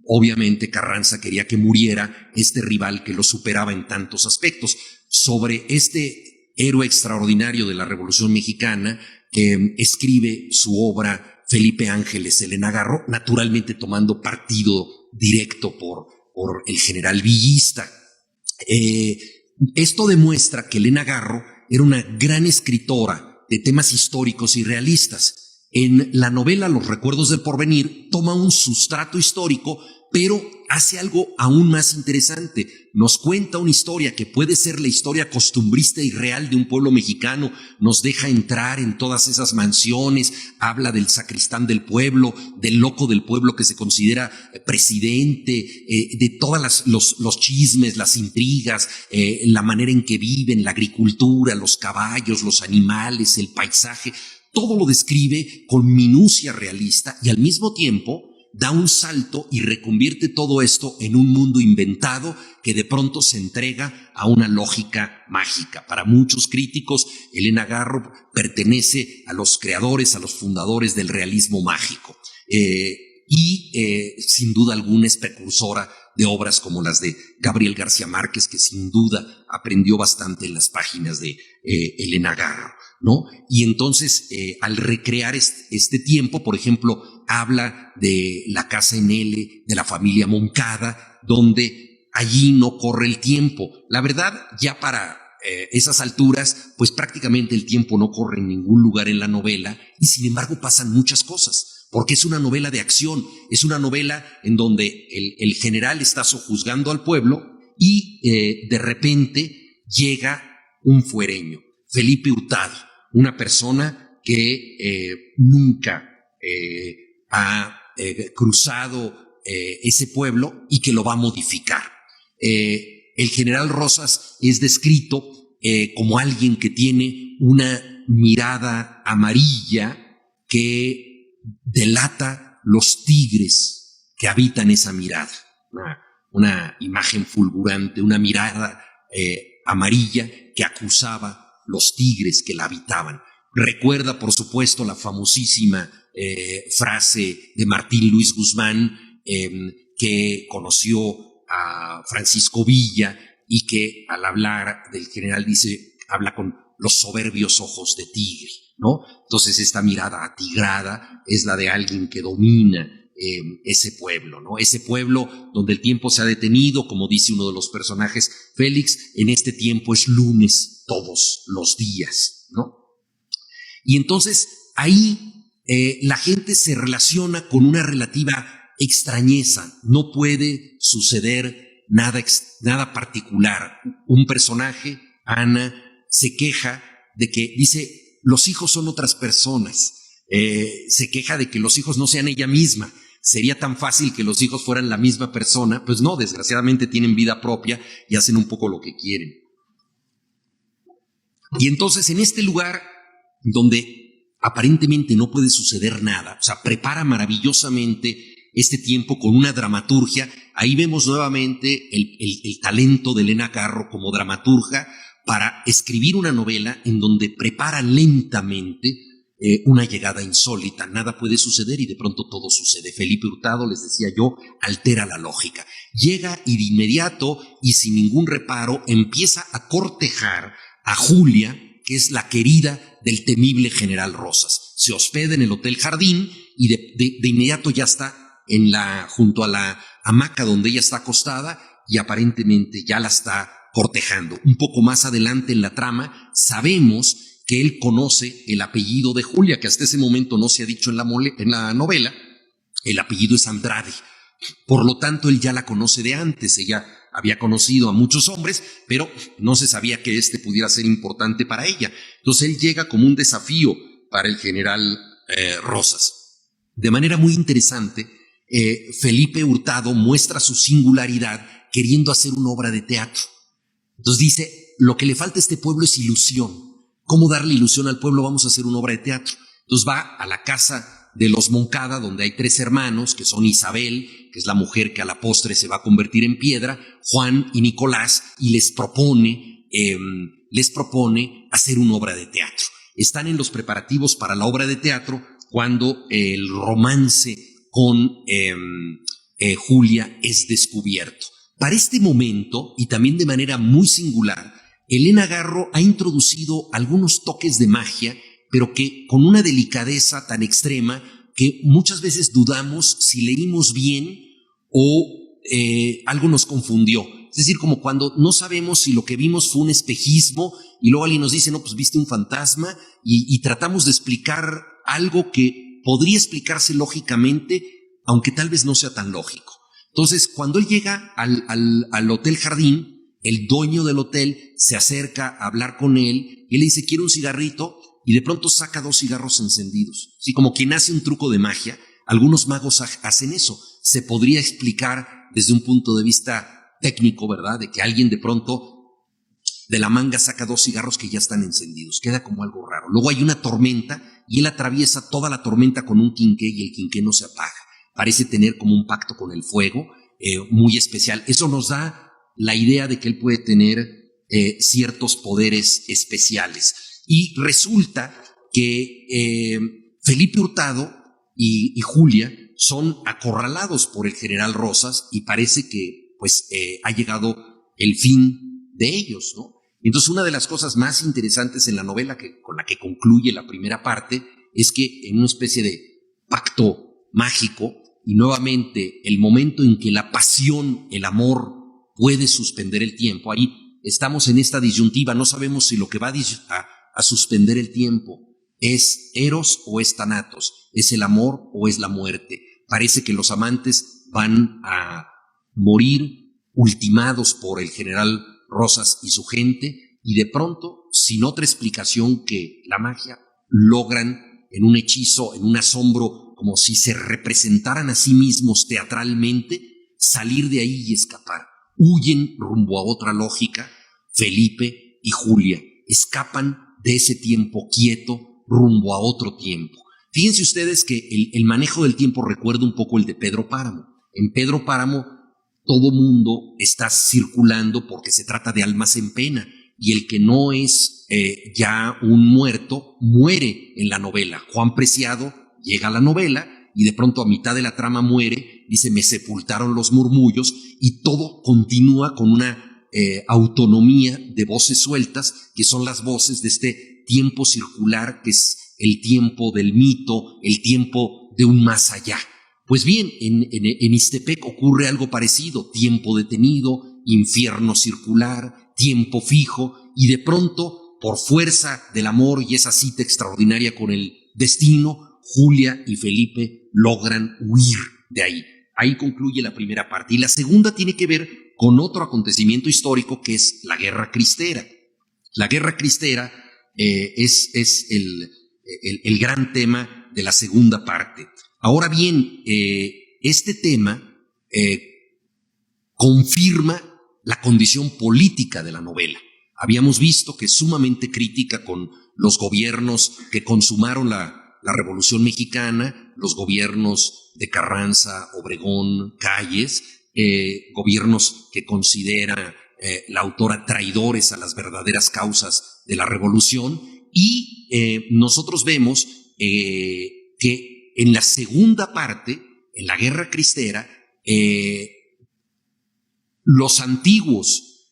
obviamente Carranza quería que muriera este rival que lo superaba en tantos aspectos. Sobre este héroe extraordinario de la Revolución Mexicana, que escribe su obra Felipe Ángeles Elena Garro, naturalmente tomando partido directo por el general villista. Esto demuestra que Elena Garro era una gran escritora de temas históricos y realistas. En la novela Los Recuerdos del Porvenir toma un sustrato histórico, pero hace algo aún más interesante. Nos cuenta una historia que puede ser la historia costumbrista y real de un pueblo mexicano, nos deja entrar en todas esas mansiones, habla del sacristán del pueblo, del loco del pueblo que se considera presidente, de todas los chismes, las intrigas, la manera en que viven, la agricultura, los caballos, los animales, el paisaje. Todo lo describe con minucia realista y al mismo tiempo da un salto y reconvierte todo esto en un mundo inventado que de pronto se entrega a una lógica mágica. Para muchos críticos, Elena Garro pertenece a los creadores, a los fundadores del realismo mágico. Sin duda alguna es precursora de obras como las de Gabriel García Márquez, que sin duda aprendió bastante en las páginas de Elena Garro, ¿no? Y entonces, al recrear este tiempo, por ejemplo, habla de la casa en L, de la familia Moncada, donde allí no corre el tiempo. La verdad, ya para esas alturas, pues prácticamente el tiempo no corre en ningún lugar en la novela, y sin embargo pasan muchas cosas, porque es una novela de acción, es una novela en donde el general está sojuzgando al pueblo y de repente llega un fuereño, Felipe Hurtado, una persona que nunca ha cruzado ese pueblo y que lo va a modificar. El general Rosas es descrito como alguien que tiene una mirada amarilla que delata los tigres que habitan esa mirada. Una imagen fulgurante, una mirada amarilla que acusaba los tigres que la habitaban. Recuerda, por supuesto, la famosísima frase de Martín Luis Guzmán, que conoció a Francisco Villa y que al hablar del general habla con los soberbios ojos de tigre, ¿no? Entonces esta mirada atigrada es la de alguien que domina ese pueblo, ¿no? Ese pueblo donde el tiempo se ha detenido, como dice uno de los personajes, Félix, en este tiempo es lunes todos los días, ¿no? Y entonces ahí la gente se relaciona con una relativa extrañeza. No puede suceder nada particular. Un personaje, Ana, se queja de que dice, los hijos son otras personas. Se queja de que los hijos no sean ella misma. ¿Sería tan fácil que los hijos fueran la misma persona? Pues no, desgraciadamente tienen vida propia y hacen un poco lo que quieren. Y entonces en este lugar donde aparentemente no puede suceder nada, o sea, prepara maravillosamente este tiempo con una dramaturgia. Ahí vemos nuevamente el talento de Elena Garro como dramaturga para escribir una novela en donde prepara lentamente una llegada insólita. Nada puede suceder y de pronto todo sucede. Felipe Hurtado, les decía yo, altera la lógica. Llega y de inmediato y sin ningún reparo empieza a cortejar a Julia, que es la querida del temible general Rosas. Se hospeda en el Hotel Jardín y de inmediato ya está junto a la hamaca donde ella está acostada y aparentemente ya la está cortejando. Un poco más adelante en la trama sabemos que él conoce el apellido de Julia, que hasta ese momento no se ha dicho en la novela. El apellido es Andrade. Por lo tanto, él ya la conoce de antes. Ella había conocido a muchos hombres, pero no se sabía que este pudiera ser importante para ella. Entonces él llega como un desafío para el general Rosas. De manera muy interesante, Felipe Hurtado muestra su singularidad queriendo hacer una obra de teatro. Entonces dice, lo que le falta a este pueblo es ilusión. ¿Cómo darle ilusión al pueblo? Vamos a hacer una obra de teatro. Entonces va a la casa de los Moncada, donde hay 3 hermanos, que son Isabel, que es la mujer que a la postre se va a convertir en piedra, Juan y Nicolás, y les propone hacer una obra de teatro. Están en los preparativos para la obra de teatro cuando el romance con Julia es descubierto. Para este momento, y también de manera muy singular, Elena Garro ha introducido algunos toques de magia, pero que con una delicadeza tan extrema que muchas veces dudamos si leímos bien o algo nos confundió. Es decir, como cuando no sabemos si lo que vimos fue un espejismo y luego alguien nos dice, no, pues viste un fantasma, y tratamos de explicar algo que podría explicarse lógicamente, aunque tal vez no sea tan lógico. Entonces, cuando él llega al Hotel Jardín, el dueño del hotel se acerca a hablar con él y le dice, quiero un cigarrito, y de pronto saca 2 cigarros encendidos. Así como quien hace un truco de magia, algunos magos hacen eso. Se podría explicar desde un punto de vista técnico, ¿verdad? De que alguien de pronto de la manga saca 2 cigarros que ya están encendidos. Queda como algo raro. Luego hay una tormenta y él atraviesa toda la tormenta con un quinqué y el quinqué no se apaga. Parece tener como un pacto con el fuego muy especial. Eso nos da la idea de que él puede tener ciertos poderes especiales. Y resulta que Felipe Hurtado y Julia son acorralados por el general Rosas y parece que pues ha llegado el fin de ellos, ¿no? Entonces, una de las cosas más interesantes en la novela, con la que concluye la primera parte, es que en una especie de pacto mágico, y nuevamente el momento en que la pasión, el amor, puede suspender el tiempo, ahí estamos en esta disyuntiva, no sabemos si lo que va a suspender el tiempo es Eros o es Thanatos, es el amor o es la muerte. Parece que los amantes van a morir ultimados por el general Rosas y su gente, y de pronto, sin otra explicación que la magia, logran en un hechizo, en un asombro, como si se representaran a sí mismos teatralmente, salir de ahí y escapar. Huyen rumbo a otra lógica. Felipe y Julia escapan de ese tiempo quieto rumbo a otro tiempo. Fíjense ustedes que el manejo del tiempo recuerda un poco el de Pedro Páramo. En Pedro Páramo todo mundo está circulando porque se trata de almas en pena, y el que no es ya un muerto muere en la novela. Juan Preciado llega a la novela y de pronto a mitad de la trama muere, dice, me sepultaron los murmullos, y todo continúa con una autonomía de voces sueltas, que son las voces de este tiempo circular, que es el tiempo del mito, el tiempo de un más allá. Pues bien, en Ixtepec ocurre algo parecido: tiempo detenido, infierno circular, tiempo fijo, y de pronto, por fuerza del amor y esa cita extraordinaria con el destino, Julia y Felipe logran huir de ahí. Ahí concluye la primera parte. Y la segunda tiene que ver con otro acontecimiento histórico, que es la Guerra Cristera. La Guerra Cristera es el gran tema de la segunda parte. Ahora bien, este tema confirma la condición política de la novela. Habíamos visto que es sumamente crítica con los gobiernos que consumaron la Revolución Mexicana, los gobiernos de Carranza, Obregón, Calles, gobiernos que considera la autora traidores a las verdaderas causas de la revolución, y nosotros vemos que en la segunda parte, en la Guerra Cristera, los antiguos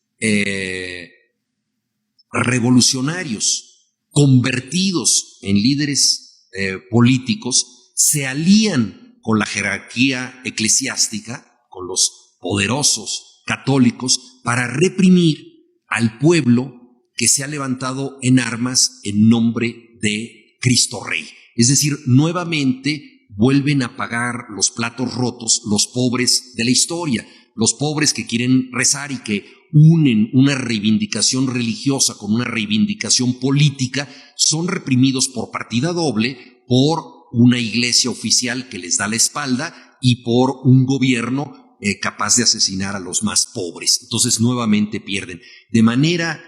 revolucionarios convertidos en líderes políticos se alían con la jerarquía eclesiástica, con los poderosos católicos, para reprimir al pueblo que se ha levantado en armas en nombre de Cristo Rey. Es decir, nuevamente vuelven a pagar los platos rotos los pobres de la historia, los pobres que quieren rezar y que unen una reivindicación religiosa con una reivindicación política, son reprimidos por partida doble, por una iglesia oficial que les da la espalda y por un gobierno capaz de asesinar a los más pobres. Entonces nuevamente pierden. De manera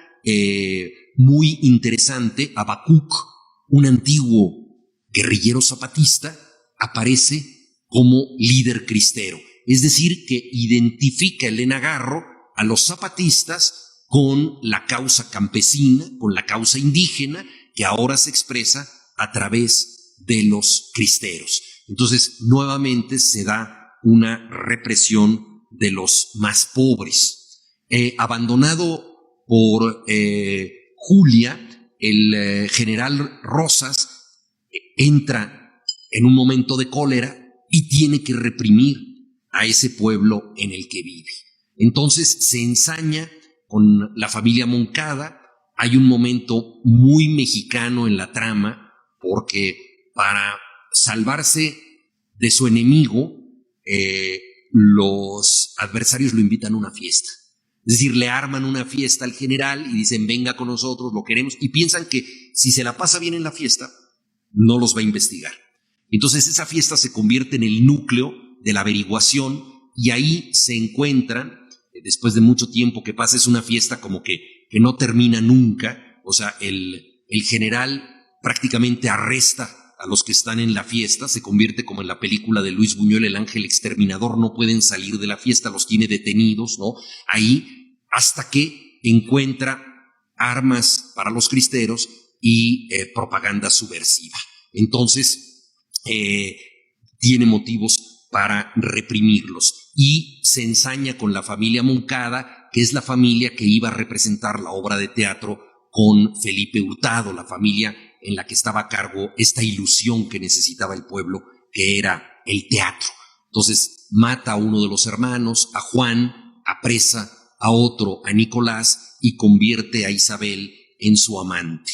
muy interesante, Habacuc, un antiguo guerrillero zapatista, aparece como líder cristero. Es decir, que identifica Elena Garro a los zapatistas con la causa campesina, con la causa indígena, que ahora se expresa a través de los cristeros. Entonces, nuevamente se da una represión de los más pobres. Abandonado por Julia, el general Rosas entra en un momento de cólera y tiene que reprimir a ese pueblo en el que vive. Entonces se ensaña con la familia Moncada. Hay un momento muy mexicano en la trama, porque para salvarse de su enemigo, los adversarios lo invitan a una fiesta. Es decir, le arman una fiesta al general y dicen, venga con nosotros, lo queremos, y piensan que si se la pasa bien en la fiesta, no los va a investigar. Entonces esa fiesta se convierte en el núcleo de la averiguación y ahí se encuentran, después de mucho tiempo que pasa, es una fiesta como que no termina nunca. O sea, el general prácticamente arresta a los que están en la fiesta, se convierte como en la película de Luis Buñuel, El ángel exterminador, no pueden salir de la fiesta, los tiene detenidos, ¿no? Ahí, hasta que encuentra armas para los cristeros y propaganda subversiva. Entonces, tiene motivos para reprimirlos y se ensaña con la familia Moncada, que es la familia que iba a representar la obra de teatro con Felipe Hurtado, la familia en la que estaba a cargo esta ilusión que necesitaba el pueblo, que era el teatro. Entonces mata a uno de los hermanos, a Juan, apresa a otro, a Nicolás, y convierte a Isabel en su amante.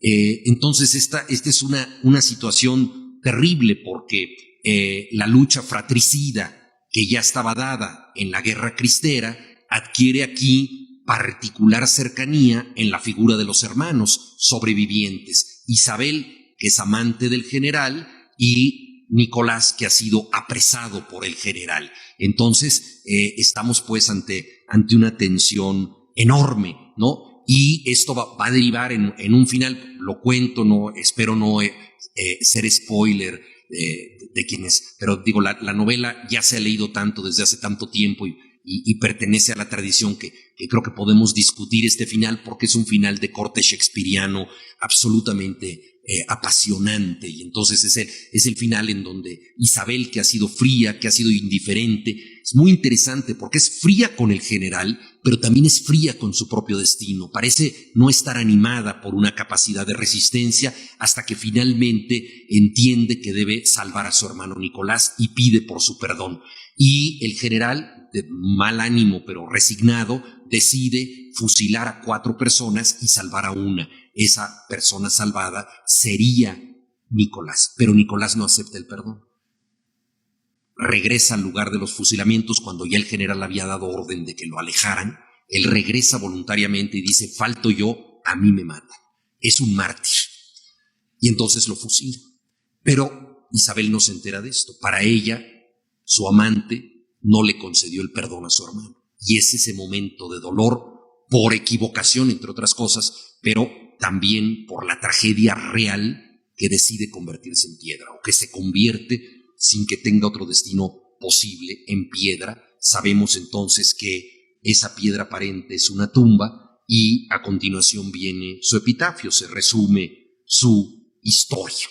Entonces esta es una situación terrible, porque la lucha fratricida que ya estaba dada en la guerra cristera adquiere aquí particular cercanía en la figura de los hermanos sobrevivientes. Isabel, que es amante del general, y Nicolás, que ha sido apresado por el general. Entonces estamos pues ante una tensión enorme, ¿no? Y esto va a derivar en un final, lo cuento, no espero no ser spoiler de quienes, pero digo, la novela ya se ha leído tanto desde hace tanto tiempo y pertenece a la tradición que creo que podemos discutir este final, porque es un final de corte shakespeariano absolutamente apasionante. Y entonces es el final en donde Isabel, que ha sido fría, que ha sido indiferente, es muy interesante porque es fría con el general, pero también es fría con su propio destino. Parece no estar animada por una capacidad de resistencia hasta que finalmente entiende que debe salvar a su hermano Nicolás y pide por su perdón. Y el general, de mal ánimo pero resignado, decide fusilar a 4 personas y salvar a una. Esa persona salvada sería Nicolás, pero Nicolás no acepta el perdón. Regresa al lugar de los fusilamientos cuando ya el general había dado orden de que lo alejaran. Él regresa voluntariamente y dice, falto yo, a mí me matan. Es un mártir. Y entonces lo fusila. Pero Isabel no se entera de esto. Para ella, su amante no le concedió el perdón a su hermano. Y es ese momento de dolor por equivocación, entre otras cosas, pero también por la tragedia real, que decide convertirse en piedra, o que se convierte sin que tenga otro destino posible en piedra. Sabemos entonces que esa piedra aparente es una tumba y a continuación viene su epitafio, se resume su historia.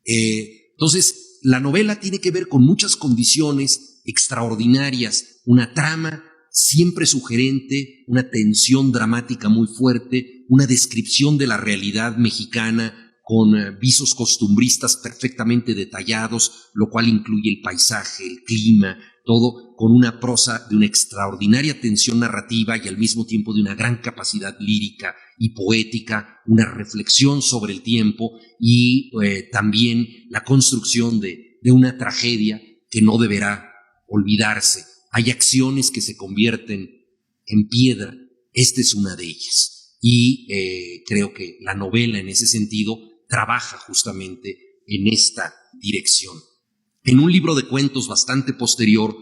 Entonces, la novela tiene que ver con muchas condiciones extraordinarias, una trama siempre sugerente, una tensión dramática muy fuerte, una descripción de la realidad mexicana con visos costumbristas perfectamente detallados, lo cual incluye el paisaje, el clima, todo con una prosa de una extraordinaria tensión narrativa y al mismo tiempo de una gran capacidad lírica y poética, una reflexión sobre el tiempo y también la construcción de una tragedia que no deberá olvidarse. Hay acciones que se convierten en piedra, esta es una de ellas. Y creo que la novela en ese sentido trabaja justamente en esta dirección. En un libro de cuentos bastante posterior,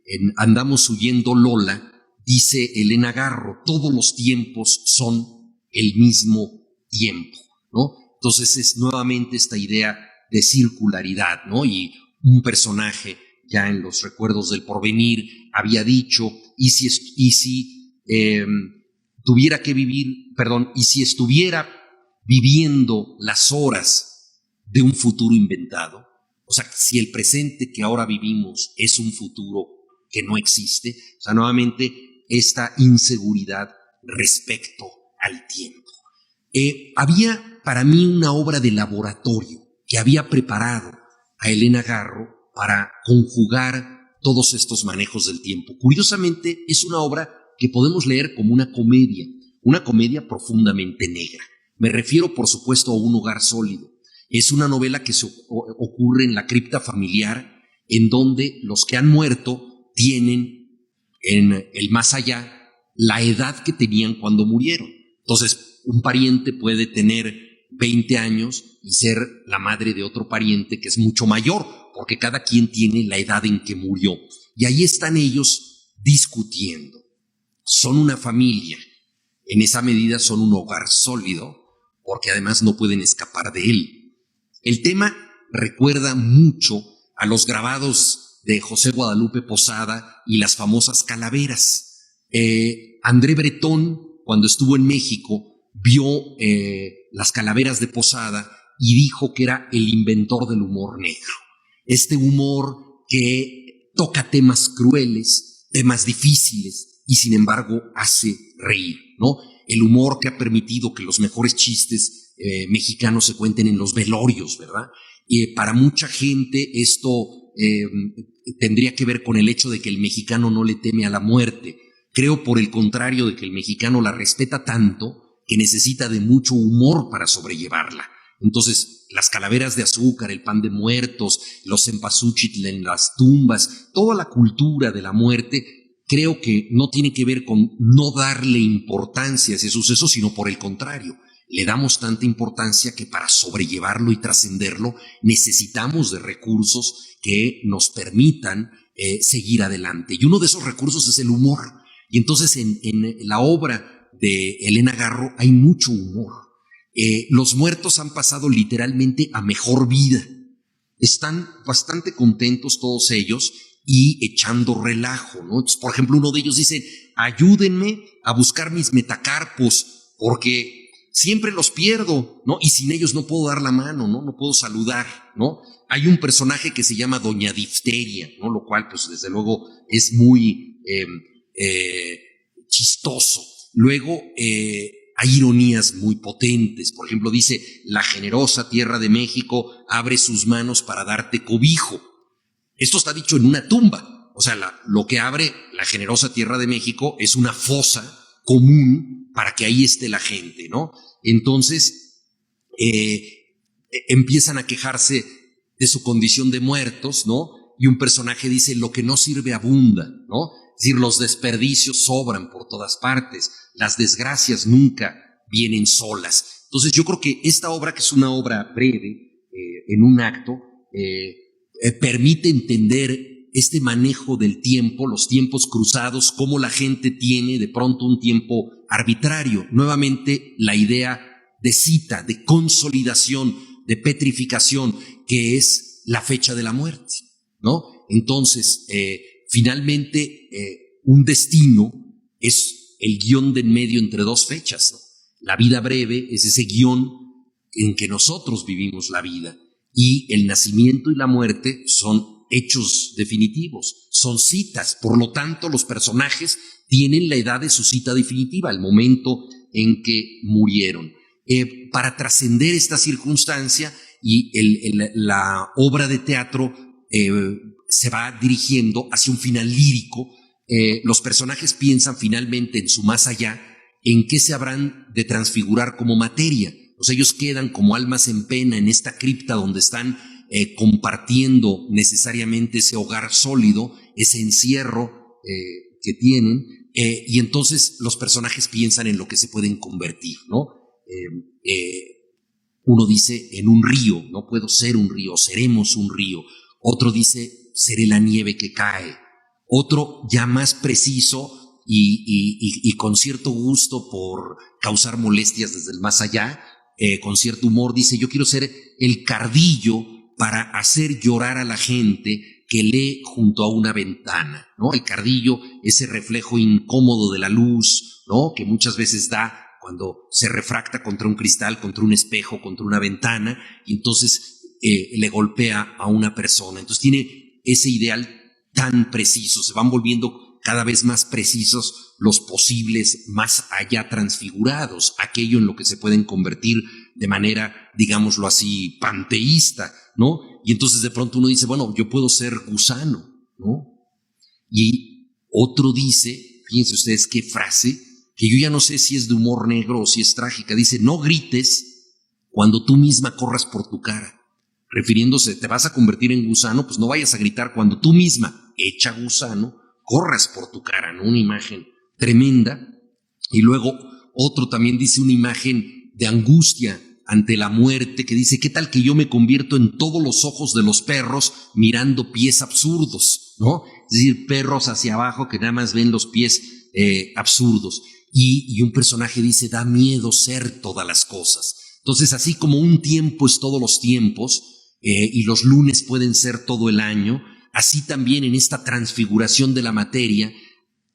en Andamos huyendo Lola, dice Elena Garro, todos los tiempos son el mismo tiempo, ¿no? Entonces es nuevamente esta idea de circularidad, ¿no? Y un personaje ya en Los recuerdos del porvenir había dicho, y si estuviera viviendo las horas de un futuro inventado, o sea, si el presente que ahora vivimos es un futuro que no existe, o sea, nuevamente esta inseguridad respecto al tiempo. Había para mí una obra de laboratorio que había preparado a Elena Garro para conjugar todos estos manejos del tiempo. Curiosamente, es una obra que podemos leer como una comedia profundamente negra. Me refiero, por supuesto, a Un hogar sólido. Es una novela que ocurre en la cripta familiar, en donde los que han muerto tienen en el más allá la edad que tenían cuando murieron. Entonces, un pariente puede tener 20 años y ser la madre de otro pariente que es mucho mayor, porque cada quien tiene la edad en que murió. Y ahí están ellos discutiendo. Son una familia. En esa medida son un hogar sólido, porque además no pueden escapar de él. El tema recuerda mucho a los grabados de José Guadalupe Posada y las famosas calaveras. André Breton, cuando estuvo en México, vio las calaveras de Posada y dijo que era el inventor del humor negro. Este humor que toca temas crueles, temas difíciles y sin embargo hace reír, ¿no? El humor que ha permitido que los mejores chistes mexicanos se cuenten en los velorios, ¿verdad? Para mucha gente esto tendría que ver con el hecho de que el mexicano no le teme a la muerte. Creo, por el contrario, de que el mexicano la respeta tanto que necesita de mucho humor para sobrellevarla. Entonces, las calaveras de azúcar, el pan de muertos, los cempasúchil en las tumbas, toda la cultura de la muerte, creo que no tiene que ver con no darle importancia a ese suceso, sino por el contrario. Le damos tanta importancia que para sobrellevarlo y trascenderlo necesitamos de recursos que nos permitan seguir adelante. Y uno de esos recursos es el humor. Y entonces en la obra de Elena Garro hay mucho humor. Los muertos han pasado literalmente a mejor vida. Están bastante contentos todos ellos y echando relajo, ¿no? Entonces, por ejemplo, uno de ellos dice, ayúdenme a buscar mis metacarpos, porque siempre los pierdo, ¿no? Y sin ellos no puedo dar la mano, ¿no? No puedo saludar, ¿no? Hay un personaje que se llama Doña Difteria, ¿no? Lo cual, pues, desde luego, es muy chistoso. Luego, hay ironías muy potentes. Por ejemplo, dice, la generosa tierra de México abre sus manos para darte cobijo. Esto está dicho en una tumba. O sea, lo que abre la generosa tierra de México es una fosa común para que ahí esté la gente, ¿no? Entonces, empiezan a quejarse de su condición de muertos, ¿no? Y un personaje dice, lo que no sirve abunda, ¿no? Es decir, los desperdicios sobran por todas partes, las desgracias nunca vienen solas. Entonces yo creo que esta obra, que es una obra breve, en un acto, permite entender este manejo del tiempo, los tiempos cruzados, cómo la gente tiene de pronto un tiempo arbitrario. Nuevamente la idea de cita, de consolidación, de petrificación, que es la fecha de la muerte, ¿no? Entonces, finalmente, un destino es el guión de en medio entre dos fechas, ¿no? La vida breve es ese guión en que nosotros vivimos la vida, y el nacimiento y la muerte son hechos definitivos, son citas. Por lo tanto, los personajes tienen la edad de su cita definitiva, el momento en que murieron. Para trascender esta circunstancia y la obra de teatro se va dirigiendo hacia un final lírico, los personajes piensan finalmente en su más allá, en qué se habrán de transfigurar como materia. O sea, ellos quedan como almas en pena en esta cripta donde están compartiendo necesariamente ese hogar sólido, ese encierro que tienen, y entonces los personajes piensan en lo que se pueden convertir, ¿no? Uno dice en un río, no puedo ser un río, seremos un río. Otro dice, seré la nieve que cae. Otro ya más preciso y con cierto gusto por causar molestias desde el más allá, con cierto humor, dice, yo quiero ser el cardillo para hacer llorar a la gente que lee junto a una ventana, ¿no? El cardillo, ese reflejo incómodo de la luz, ¿no? Que muchas veces da cuando se refracta contra un cristal, contra un espejo, contra una ventana, y entonces le golpea a una persona. Entonces tiene ese ideal tan preciso, se van volviendo cada vez más precisos los posibles más allá transfigurados, aquello en lo que se pueden convertir de manera, digámoslo así, panteísta, ¿no? Y entonces de pronto uno dice, bueno, yo puedo ser gusano, ¿no? Y otro dice, fíjense ustedes qué frase, que yo ya no sé si es de humor negro o si es trágica, dice, no grites cuando tú misma corras por tu cara. Refiriéndose, te vas a convertir en gusano, pues no vayas a gritar cuando tú misma, hecha gusano, corras por tu cara, ¿no? Una imagen tremenda. Y luego otro también dice una imagen de angustia ante la muerte, que dice, ¿qué tal que yo me convierto en todos los ojos de los perros mirando pies absurdos, ¿no? Es decir, perros hacia abajo que nada más ven los pies absurdos. Y un personaje dice, da miedo ser todas las cosas. Entonces, así como un tiempo es todos los tiempos, y los lunes pueden ser todo el año, así también en esta transfiguración de la materia,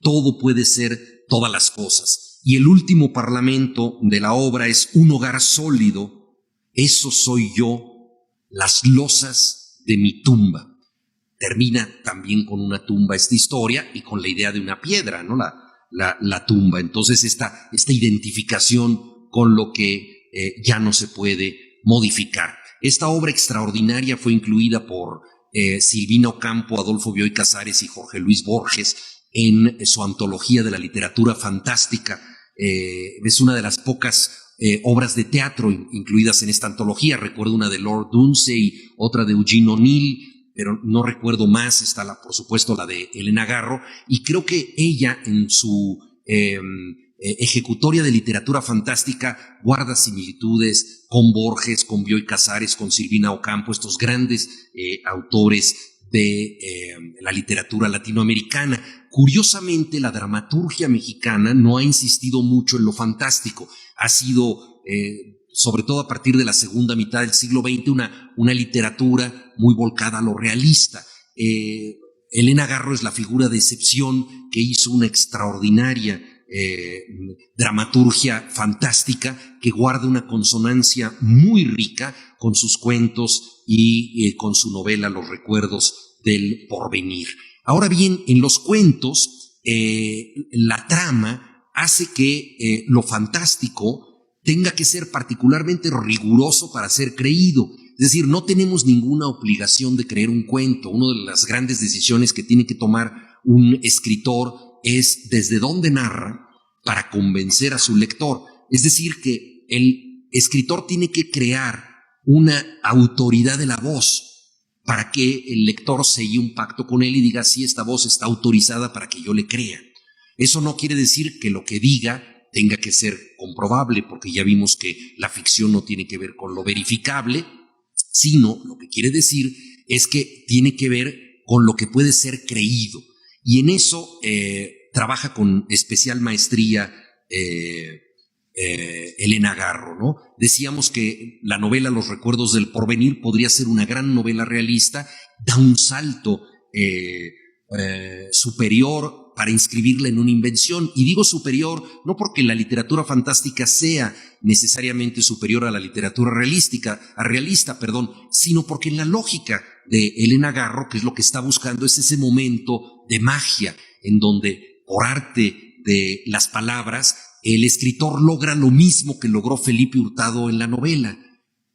todo puede ser todas las cosas. Y el último parlamento de la obra es un hogar sólido, eso soy yo, las losas de mi tumba. Termina también con una tumba esta historia y con la idea de una piedra, ¿no? La tumba. Entonces esta identificación con lo que ya no se puede modificar. Esta obra extraordinaria fue incluida por Silvina Ocampo, Adolfo Bioy Casares y Jorge Luis Borges en su antología de la literatura fantástica. Es una de las pocas obras de teatro incluidas en esta antología. Recuerdo una de Lord Dunsey, otra de Eugene O'Neill, pero no recuerdo más. Está por supuesto la de Elena Garro, y creo que ella en su ejecutoria de literatura fantástica guarda similitudes con Borges, con Bioy Casares, con Silvina Ocampo, estos grandes autores de la literatura latinoamericana. Curiosamente, la dramaturgia mexicana no ha insistido mucho en lo fantástico. Ha sido, sobre todo a partir de la segunda mitad del siglo XX, una literatura muy volcada a lo realista. Elena Garro es la figura de excepción que hizo una extraordinaria dramaturgia fantástica que guarda una consonancia muy rica con sus cuentos y con su novela Los recuerdos del porvenir. Ahora bien, en los cuentos la trama hace que lo fantástico tenga que ser particularmente riguroso para ser creído. Es decir, no tenemos ninguna obligación de creer un cuento. Una de las grandes decisiones que tiene que tomar un escritor es desde dónde narra para convencer a su lector. Es decir, que el escritor tiene que crear una autoridad de la voz para que el lector selle un pacto con él y diga, sí, esta voz está autorizada para que yo le crea. Eso no quiere decir que lo que diga tenga que ser comprobable, porque ya vimos que la ficción no tiene que ver con lo verificable, sino lo que quiere decir es que tiene que ver con lo que puede ser creído. Y en eso trabaja con especial maestría Elena Garro, ¿no? Decíamos que la novela Los recuerdos del porvenir podría ser una gran novela realista, da un salto superior para inscribirla en una invención. Y digo superior no porque la literatura fantástica sea necesariamente superior a la literatura realista, sino porque en la lógica de Elena Garro, que es lo que está buscando, es ese momento de magia en donde por arte de las palabras el escritor logra lo mismo que logró Felipe Hurtado en la novela,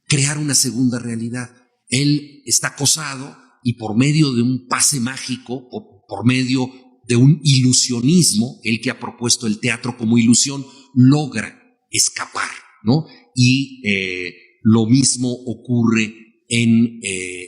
crear una segunda realidad. Él está acosado y por medio de un pase mágico, por medio de un ilusionismo, él que ha propuesto el teatro como ilusión, logra escapar, ¿no? Y lo mismo ocurre en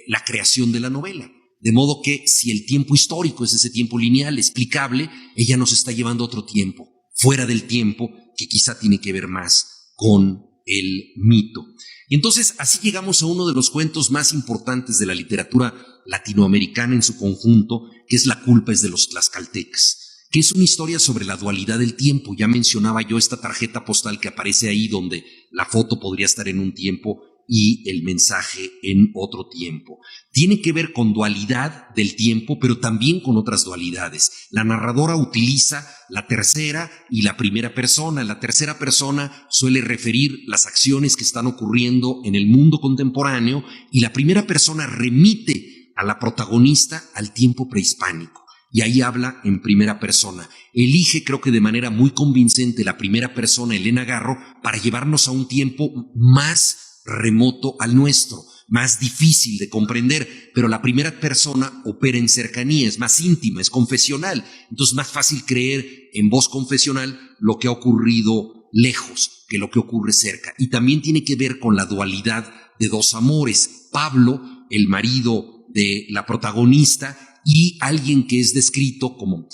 la creación de la novela. De modo que si el tiempo histórico es ese tiempo lineal, explicable, ella nos está llevando a otro tiempo, fuera del tiempo, que quizá tiene que ver más con el mito. Y entonces así llegamos a uno de los cuentos más importantes de la literatura latinoamericana en su conjunto, que es La culpa es de los tlaxcaltecas, que es una historia sobre la dualidad del tiempo. Ya mencionaba yo esta tarjeta postal que aparece ahí, donde la foto podría estar en un tiempo y el mensaje en otro tiempo. Tiene que ver con dualidad del tiempo, pero también con otras dualidades. La narradora utiliza la tercera y la primera persona. La tercera persona suele referir las acciones que están ocurriendo en el mundo contemporáneo y la primera persona remite a la protagonista al tiempo prehispánico. Y ahí habla en primera persona. Elige, creo que de manera muy convincente, la primera persona, Elena Garro, para llevarnos a un tiempo más remoto al nuestro, más difícil de comprender, pero la primera persona opera en cercanía, es más íntima, es confesional, entonces es más fácil creer en voz confesional lo que ha ocurrido lejos que lo que ocurre cerca. Y también tiene que ver con la dualidad de dos amores, Pablo, el marido de la protagonista, y alguien que es descrito como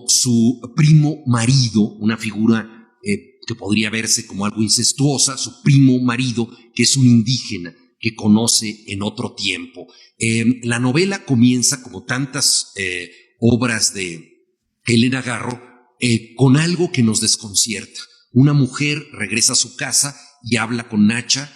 su primo marido, una figura que podría verse como algo incestuosa, su primo marido, que es un indígena que conoce en otro tiempo. La novela comienza, como tantas obras de Elena Garro, con algo que nos desconcierta. Una mujer regresa a su casa y habla con Nacha,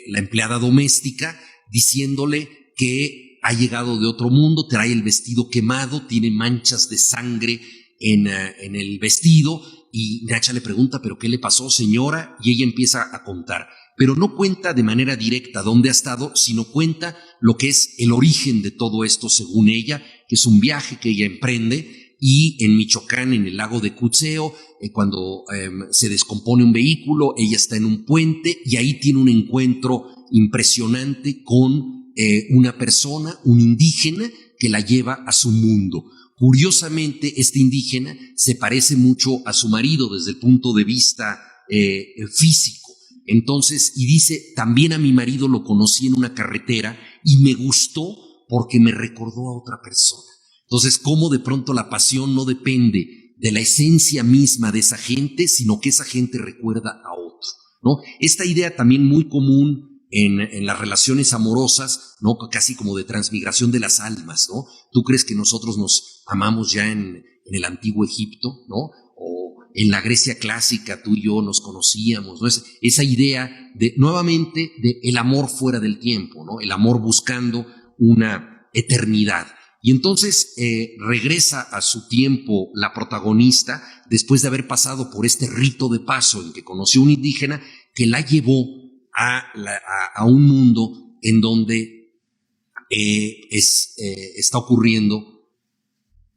la empleada doméstica, diciéndole que ha llegado de otro mundo, trae el vestido quemado, tiene manchas de sangre en el vestido, y Nacha le pregunta, ¿pero qué le pasó, señora? Y ella empieza a contar, pero no cuenta de manera directa dónde ha estado, sino cuenta lo que es el origen de todo esto, según ella, que es un viaje que ella emprende, y en Michoacán, en el lago de Cutzeo, cuando se descompone un vehículo, ella está en un puente, y ahí tiene un encuentro impresionante con una persona, un indígena, que la lleva a su mundo. Curiosamente, este indígena se parece mucho a su marido desde el punto de vista físico. Entonces, y dice, también a mi marido lo conocí en una carretera y me gustó porque me recordó a otra persona. Entonces, cómo de pronto la pasión no depende de la esencia misma de esa gente, sino que esa gente recuerda a otro, ¿no? Esta idea también muy común en las relaciones amorosas, ¿no? Casi como de transmigración de las almas, ¿no? Tú crees que nosotros nos amamos ya en el antiguo Egipto, ¿no? O en la Grecia clásica tú y yo nos conocíamos, ¿no? Esa idea de, nuevamente, de el amor fuera del tiempo, ¿no? El amor buscando una eternidad. Y entonces regresa a su tiempo la protagonista después de haber pasado por este rito de paso en que conoció un indígena que la llevó a un mundo en donde está ocurriendo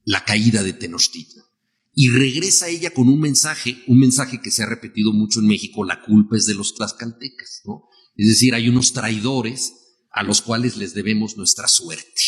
la caída de Tenochtitlan. Y regresa ella con un mensaje que se ha repetido mucho en México: la culpa es de los tlaxcaltecas, ¿no? Es decir, hay unos traidores a los cuales les debemos nuestra suerte.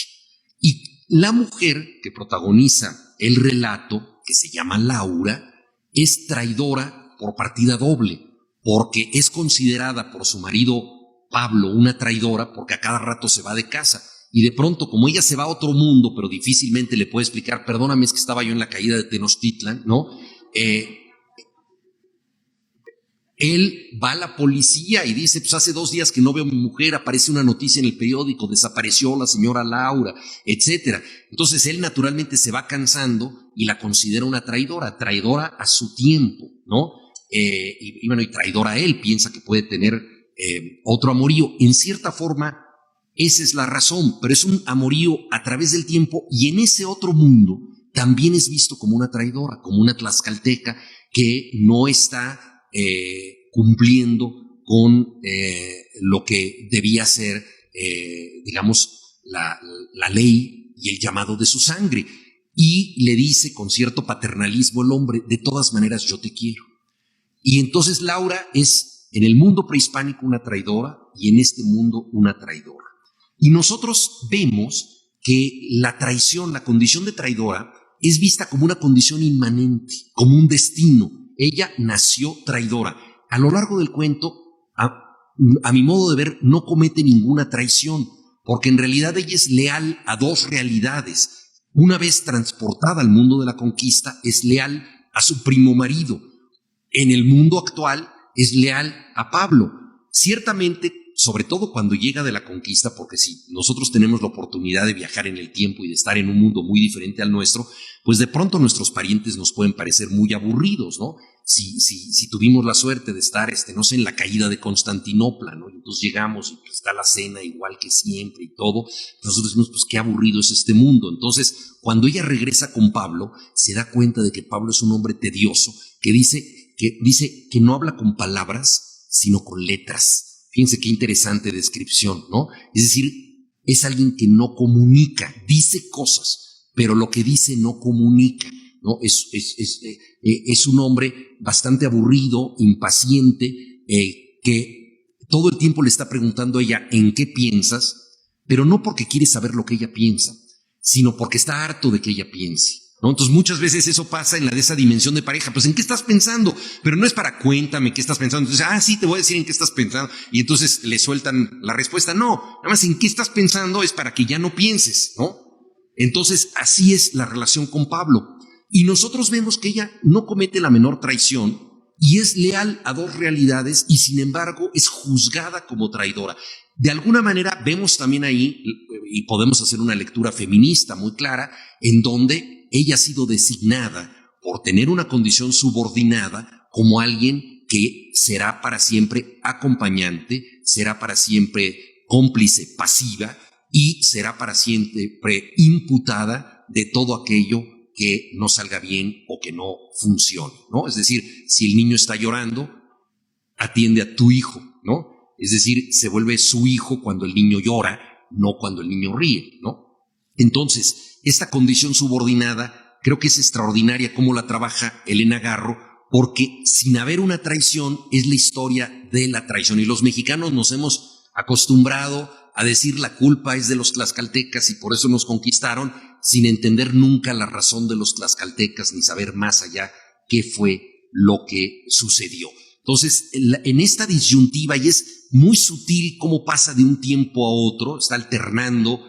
Y la mujer que protagoniza el relato, que se llama Laura, es traidora por partida doble, porque es considerada por su marido Pablo una traidora, porque a cada rato se va de casa. Y de pronto, como ella se va a otro mundo, pero difícilmente le puede explicar, perdóname, es que estaba yo en la caída de Tenochtitlan, ¿no? Él va a la policía y dice, pues hace 2 días que no veo a mi mujer, aparece una noticia en el periódico, desapareció la señora Laura, etcétera. Entonces él naturalmente se va cansando y la considera una traidora a su tiempo, ¿no? Y traidora a él, piensa que puede tener otro amorío. En cierta forma, esa es la razón, pero es un amorío a través del tiempo, y en ese otro mundo también es visto como una traidora, como una tlaxcalteca que no está cumpliendo con lo que debía ser, la ley y el llamado de su sangre. Y le dice con cierto paternalismo el hombre, de todas maneras yo te quiero. Y entonces Laura es en el mundo prehispánico una traidora y en este mundo una traidora. Y nosotros vemos que la traición, la condición de traidora, es vista como una condición inmanente, como un destino. Ella nació traidora. A lo largo del cuento, a mi modo de ver, no comete ninguna traición, porque en realidad ella es leal a dos realidades. Una vez transportada al mundo de la conquista, es leal a su primo marido. En el mundo actual, es leal a Pablo. Ciertamente, sobre todo cuando llega de la conquista, porque si nosotros tenemos la oportunidad de viajar en el tiempo y de estar en un mundo muy diferente al nuestro, pues de pronto nuestros parientes nos pueden parecer muy aburridos, ¿no? Si tuvimos la suerte de estar, no sé, en la caída de Constantinopla, ¿no? Y entonces llegamos y pues está la cena igual que siempre y todo, nosotros decimos, pues qué aburrido es este mundo. Entonces, cuando ella regresa con Pablo, se da cuenta de que Pablo es un hombre tedioso, que dice que no habla con palabras, sino con letras. Fíjense qué interesante descripción, ¿no? Es decir, es alguien que no comunica, dice cosas, pero lo que dice no comunica, ¿no? Es un hombre bastante aburrido, impaciente, que todo el tiempo le está preguntando a ella ¿en qué piensas? Pero no porque quiere saber lo que ella piensa, sino porque está harto de que ella piense, ¿no? Entonces muchas veces eso pasa en esa dimensión de pareja. Pues ¿en qué estás pensando? Pero no es para cuéntame qué estás pensando. Entonces, sí, te voy a decir en qué estás pensando. Y entonces le sueltan la respuesta. No, nada más en qué estás pensando es para que ya no pienses, ¿no? Entonces así es la relación con Pablo. Y nosotros vemos que ella no comete la menor traición y es leal a dos realidades y sin embargo es juzgada como traidora. De alguna manera vemos también ahí, y podemos hacer una lectura feminista muy clara, en donde ella ha sido designada por tener una condición subordinada como alguien que será para siempre acompañante, será para siempre cómplice pasiva y será para siempre imputada de todo aquello que no salga bien o que no funcione, ¿no? Es decir, si el niño está llorando, atiende a tu hijo, ¿no? Es decir, se vuelve su hijo cuando el niño llora, no cuando el niño ríe, ¿no? Entonces, esta condición subordinada creo que es extraordinaria cómo la trabaja Elena Garro, porque sin haber una traición es la historia de la traición. Y los mexicanos nos hemos acostumbrado a decir la culpa es de los tlaxcaltecas y por eso nos conquistaron, sin entender nunca la razón de los tlaxcaltecas ni saber más allá qué fue lo que sucedió. Entonces, en esta disyuntiva, y es muy sutil cómo pasa de un tiempo a otro, está alternando,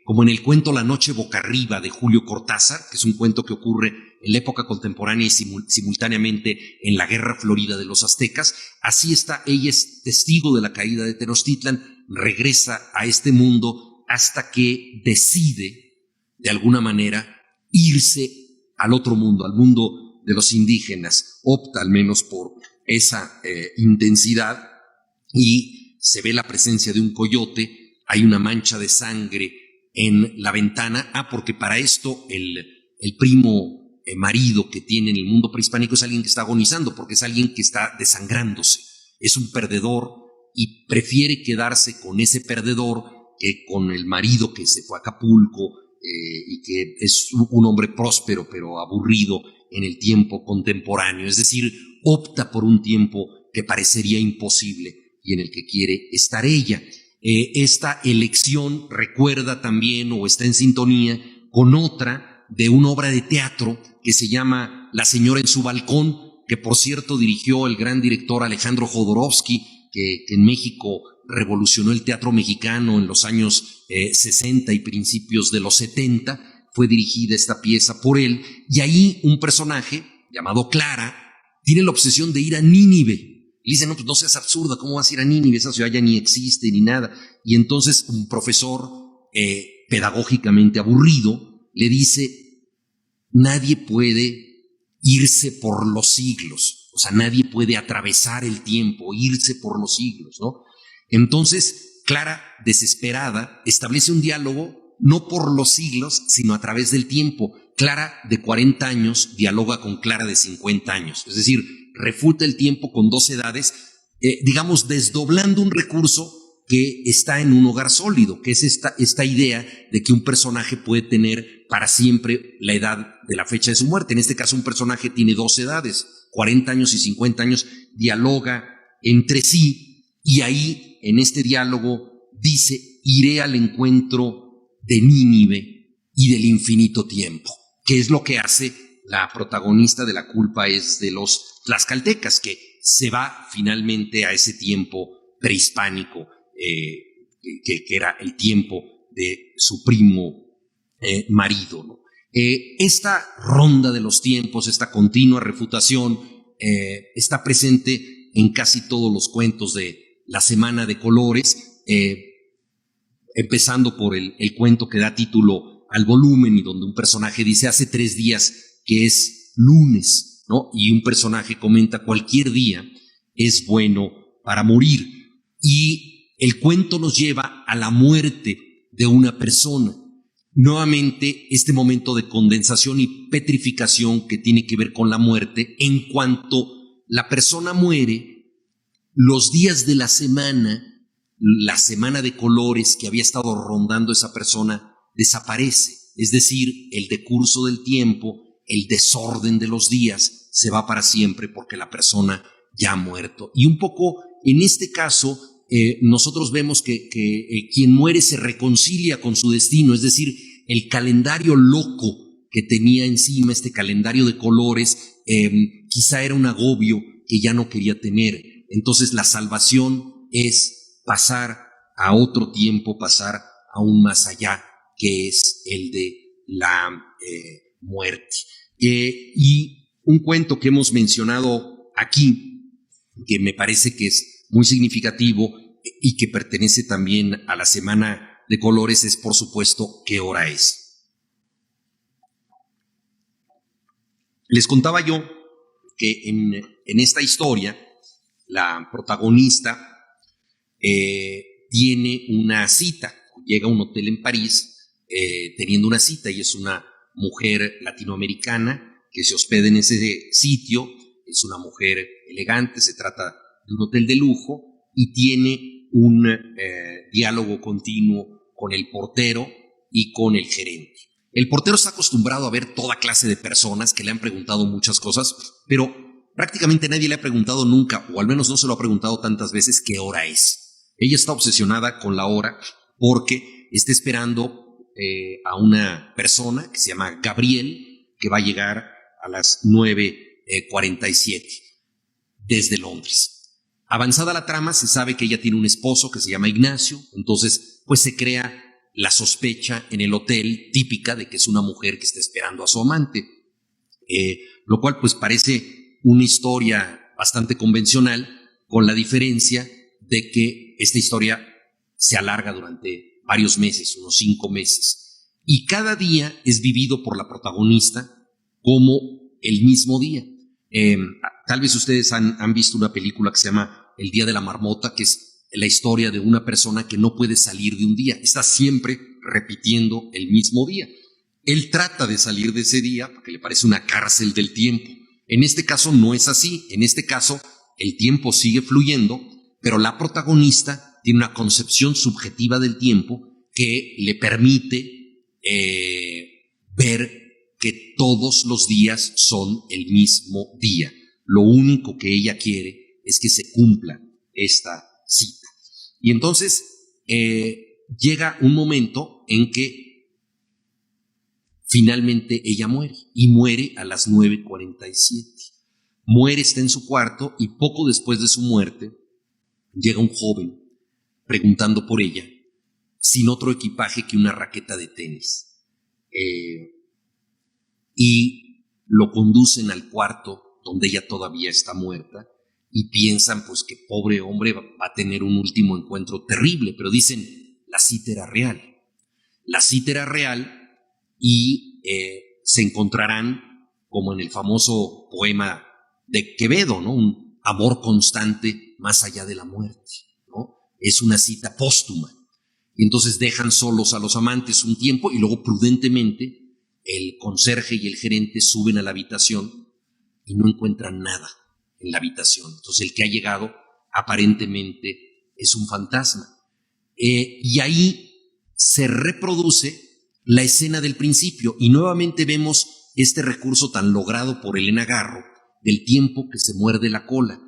como en el cuento La noche boca arriba de Julio Cortázar, que es un cuento que ocurre en la época contemporánea y simultáneamente en la guerra florida de los aztecas. Así está, ella es testigo de la caída de Tenochtitlan, regresa a este mundo hasta que decide, de alguna manera, irse al otro mundo, al mundo de los indígenas. Opta al menos por esa intensidad y se ve la presencia de un coyote, hay una mancha de sangre en la ventana. Porque para esto el primo marido que tiene en el mundo prehispánico es alguien que está agonizando, porque es alguien que está desangrándose, es un perdedor y prefiere quedarse con ese perdedor que con el marido que se fue a Acapulco y que es un hombre próspero pero aburrido en el tiempo contemporáneo. Es decir, opta por un tiempo que parecería imposible y en el que quiere estar ella. Esta elección recuerda también o está en sintonía con otra de una obra de teatro que se llama La señora en su balcón, que por cierto dirigió el gran director Alejandro Jodorowsky, que en México revolucionó el teatro mexicano en los años 60 y principios de los 70. Fue dirigida esta pieza por él, y ahí un personaje llamado Clara tiene la obsesión de ir a Nínive. Y dice, no, pues no seas absurda, ¿cómo vas a ir a Nínive? Esa ciudad ya ni existe ni nada. Y entonces un profesor pedagógicamente aburrido le dice, nadie puede irse por los siglos, o sea, nadie puede atravesar el tiempo, irse por los siglos, ¿no? Entonces, Clara, desesperada, establece un diálogo no por los siglos, sino a través del tiempo. Clara, de 40 años, dialoga con Clara de 50 años, es decir, refuta el tiempo con dos edades, digamos, desdoblando un recurso que está en un hogar sólido, que es esta idea de que un personaje puede tener para siempre la edad de la fecha de su muerte. En este caso, un personaje tiene dos edades, 40 años y 50 años, dialoga entre sí y ahí en este diálogo dice: iré al encuentro de Nínive y del infinito tiempo, que es lo que hace la protagonista de La culpa es de los tlaxcaltecas, que se va finalmente a ese tiempo prehispánico, que era el tiempo de su primo marido, ¿no? Esta ronda de los tiempos, esta continua refutación, está presente en casi todos los cuentos de la Semana de Colores, empezando por el cuento que da título al volumen y donde un personaje dice: hace 3 días que es lunes, ¿no? Y un personaje comenta: cualquier día es bueno para morir. Y el cuento nos lleva a la muerte de una persona. Nuevamente, este momento de condensación y petrificación que tiene que ver con la muerte. En cuanto la persona muere, los días de la semana de colores que había estado rondando esa persona, desaparece. Es decir, el decurso del tiempo, el desorden de los días se va para siempre porque la persona ya ha muerto. Y un poco en este caso, nosotros vemos que quien muere se reconcilia con su destino, es decir, el calendario loco que tenía encima, este calendario de colores, quizá era un agobio que ya no quería tener. Entonces la salvación es pasar a otro tiempo, pasar aún más allá, que es el de la muerte. Y un cuento que hemos mencionado aquí, que me parece que es muy significativo y que pertenece también a la Semana de Colores, es por supuesto ¿Qué hora es? Les contaba yo que en esta historia la protagonista tiene una cita, llega a un hotel en París teniendo una cita, y es una mujer latinoamericana que se hospeda en ese sitio. Es una mujer elegante, se trata de un hotel de lujo y tiene un diálogo continuo con el portero y con el gerente. El portero está acostumbrado a ver toda clase de personas que le han preguntado muchas cosas, pero prácticamente nadie le ha preguntado nunca, o al menos no se lo ha preguntado tantas veces, qué hora es. Ella está obsesionada con la hora porque está esperando a una persona que se llama Gabriel, que va a llegar a las 9:47 desde Londres. Avanzada la trama, se sabe que ella tiene un esposo que se llama Ignacio, entonces pues se crea la sospecha en el hotel típica de que es una mujer que está esperando a su amante, lo cual pues parece una historia bastante convencional, con la diferencia de que esta historia se alarga durante varios meses, unos 5 meses, y cada día es vivido por la protagonista como el mismo día. Tal vez ustedes han visto una película que se llama El Día de la Marmota, que es la historia de una persona que no puede salir de un día, está siempre repitiendo el mismo día. Él trata de salir de ese día porque le parece una cárcel del tiempo. En este caso no es así, en este caso el tiempo sigue fluyendo, pero la protagonista tiene una concepción subjetiva del tiempo que le permite ver que todos los días son el mismo día. Lo único que ella quiere es que se cumpla esta cita. Y entonces llega un momento en que finalmente ella muere, y muere a las 9:47. Muere, está en su cuarto, y poco después de su muerte llega un joven preguntando por ella, sin otro equipaje que una raqueta de tenis. Y lo conducen al cuarto donde ella todavía está muerta, y piensan pues que pobre hombre va a tener un último encuentro terrible, pero dicen, la cita era real. La cita era real y se encontrarán, como en el famoso poema de Quevedo, ¿no? Un amor constante más allá de la muerte, ¿no? Es una cita póstuma. Y entonces dejan solos a los amantes un tiempo y luego prudentemente el conserje y el gerente suben a la habitación y no encuentran nada en la habitación. Entonces el que ha llegado aparentemente es un fantasma. Y ahí se reproduce la escena del principio y nuevamente vemos este recurso tan logrado por Elena Garro del tiempo que se muerde la cola.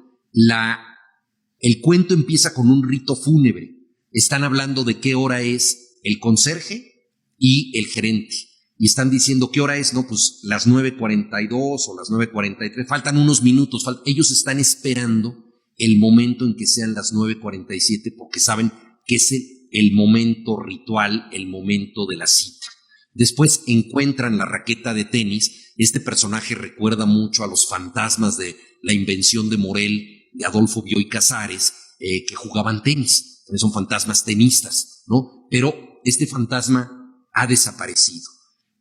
El cuento empieza con un rito fúnebre. Están hablando de qué hora es el conserje y el gerente. Y están diciendo qué hora es, no, pues las 9:42 o las 9:43. Faltan unos minutos. Ellos están esperando el momento en que sean las 9:47 porque saben que es el momento ritual, el momento de la cita. Después encuentran la raqueta de tenis. Este personaje recuerda mucho a los fantasmas de la invención de Morel, de Adolfo Bioy Casares, que jugaban tenis. Son fantasmas tenistas, ¿no? Pero este fantasma ha desaparecido.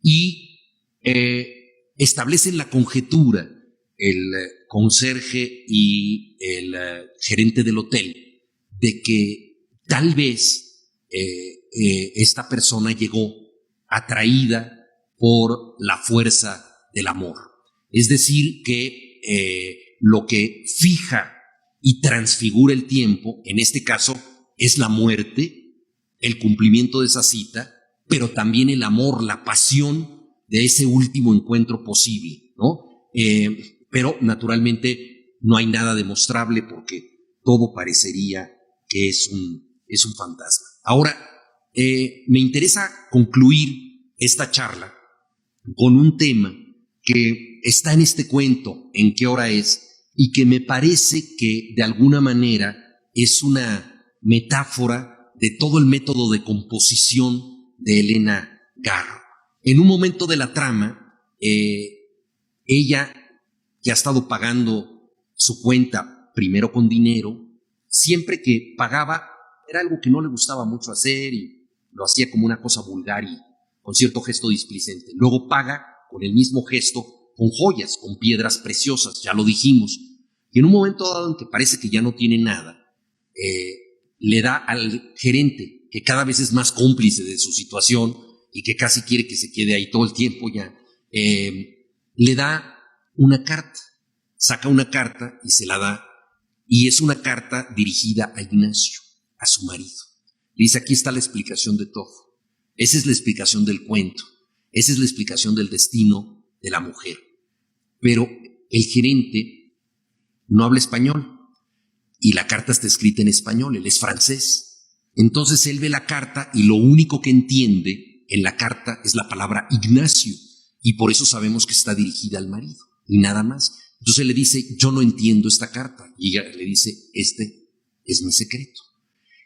Y establecen la conjetura, el conserje y el gerente del hotel, de que tal vez esta persona llegó atraída por la fuerza del amor. Es decir, que lo que fija y transfigura el tiempo, en este caso, es la muerte, el cumplimiento de esa cita, pero también el amor, la pasión de ese último encuentro posible, ¿no? Pero naturalmente no hay nada demostrable porque todo parecería que es un fantasma. Ahora, me interesa concluir esta charla con un tema que está en este cuento, ¿En qué hora es?, y que me parece que de alguna manera es una metáfora de todo el método de composición de Elena Garro. En un momento de la trama, ella, que ha estado pagando su cuenta primero con dinero, siempre que pagaba era algo que no le gustaba mucho hacer y lo hacía como una cosa vulgar y con cierto gesto displicente. Luego paga con el mismo gesto con joyas, con piedras preciosas, ya lo dijimos. Y en un momento dado en que parece que ya no tiene nada, le da al gerente, que cada vez es más cómplice de su situación y que casi quiere que se quede ahí todo el tiempo ya, le da una carta, saca una carta y se la da, y es una carta dirigida a Ignacio, a su marido. Le dice, aquí está la explicación de todo. Esa es la explicación del cuento, esa es la explicación del destino de la mujer. Pero el gerente no habla español y la carta está escrita en español, él es francés. Entonces él ve la carta y lo único que entiende en la carta es la palabra Ignacio, y por eso sabemos que está dirigida al marido y nada más. Entonces él le dice, yo no entiendo esta carta, y ella le dice, este es mi secreto.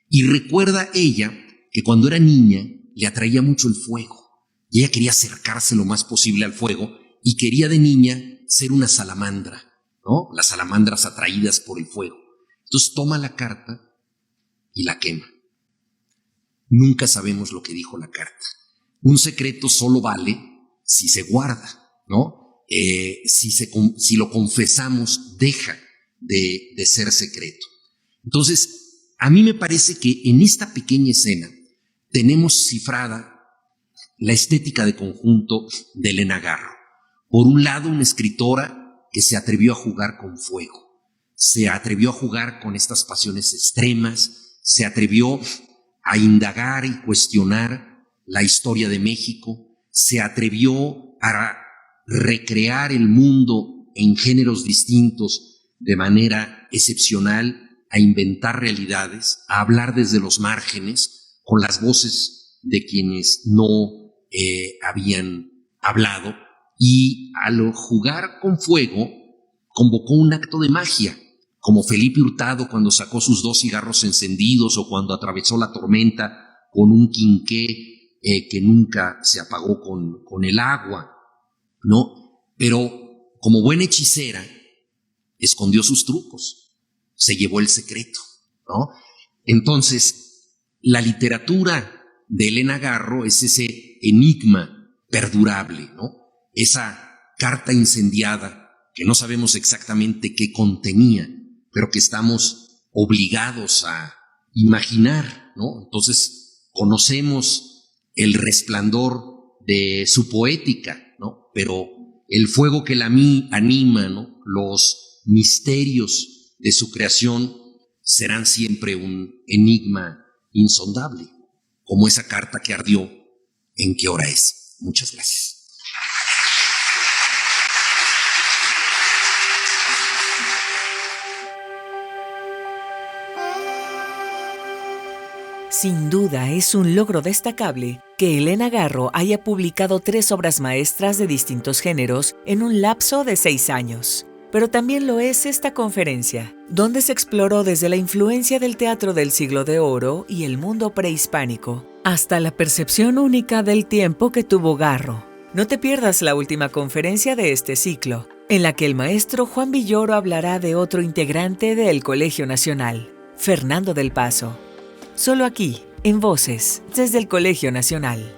Y recuerda ella que cuando era niña le atraía mucho el fuego y ella quería acercarse lo más posible al fuego y quería de niña ser una salamandra, ¿no? Las salamandras atraídas por el fuego. Entonces toma la carta y la quema. Nunca sabemos lo que dijo la carta. Un secreto solo vale si se guarda, ¿no? Si lo confesamos, deja de ser secreto. Entonces, a mí me parece que en esta pequeña escena tenemos cifrada la estética de conjunto de Elena Garro. Por un lado, una escritora que se atrevió a jugar con fuego, se atrevió a jugar con estas pasiones extremas, se atrevió a indagar y cuestionar la historia de México, se atrevió a recrear el mundo en géneros distintos de manera excepcional, a inventar realidades, a hablar desde los márgenes, con las voces de quienes no habían hablado, y al jugar con fuego convocó un acto de magia, como Felipe Hurtado cuando sacó sus 2 cigarros encendidos o cuando atravesó la tormenta con un quinqué que nunca se apagó con el agua, ¿no? Pero como buena hechicera escondió sus trucos, se llevó el secreto, ¿no? Entonces, la literatura de Elena Garro es ese enigma perdurable, ¿no? Esa carta incendiada que no sabemos exactamente qué contenía, pero que estamos obligados a imaginar, ¿no? Entonces, conocemos el resplandor de su poética, ¿no? Pero el fuego que la anima, ¿no? Los misterios de su creación serán siempre un enigma insondable, como esa carta que ardió, ¿en qué hora es? Muchas gracias. Sin duda es un logro destacable que Elena Garro haya publicado 3 obras maestras de distintos géneros en un lapso de 6 años. Pero también lo es esta conferencia, donde se exploró desde la influencia del teatro del Siglo de Oro y el mundo prehispánico, hasta la percepción única del tiempo que tuvo Garro. No te pierdas la última conferencia de este ciclo, en la que el maestro Juan Villoro hablará de otro integrante del Colegio Nacional, Fernando del Paso. Solo aquí, en Voces, desde el Colegio Nacional.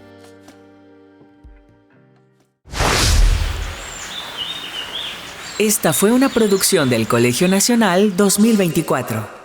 Esta fue una producción del Colegio Nacional 2024.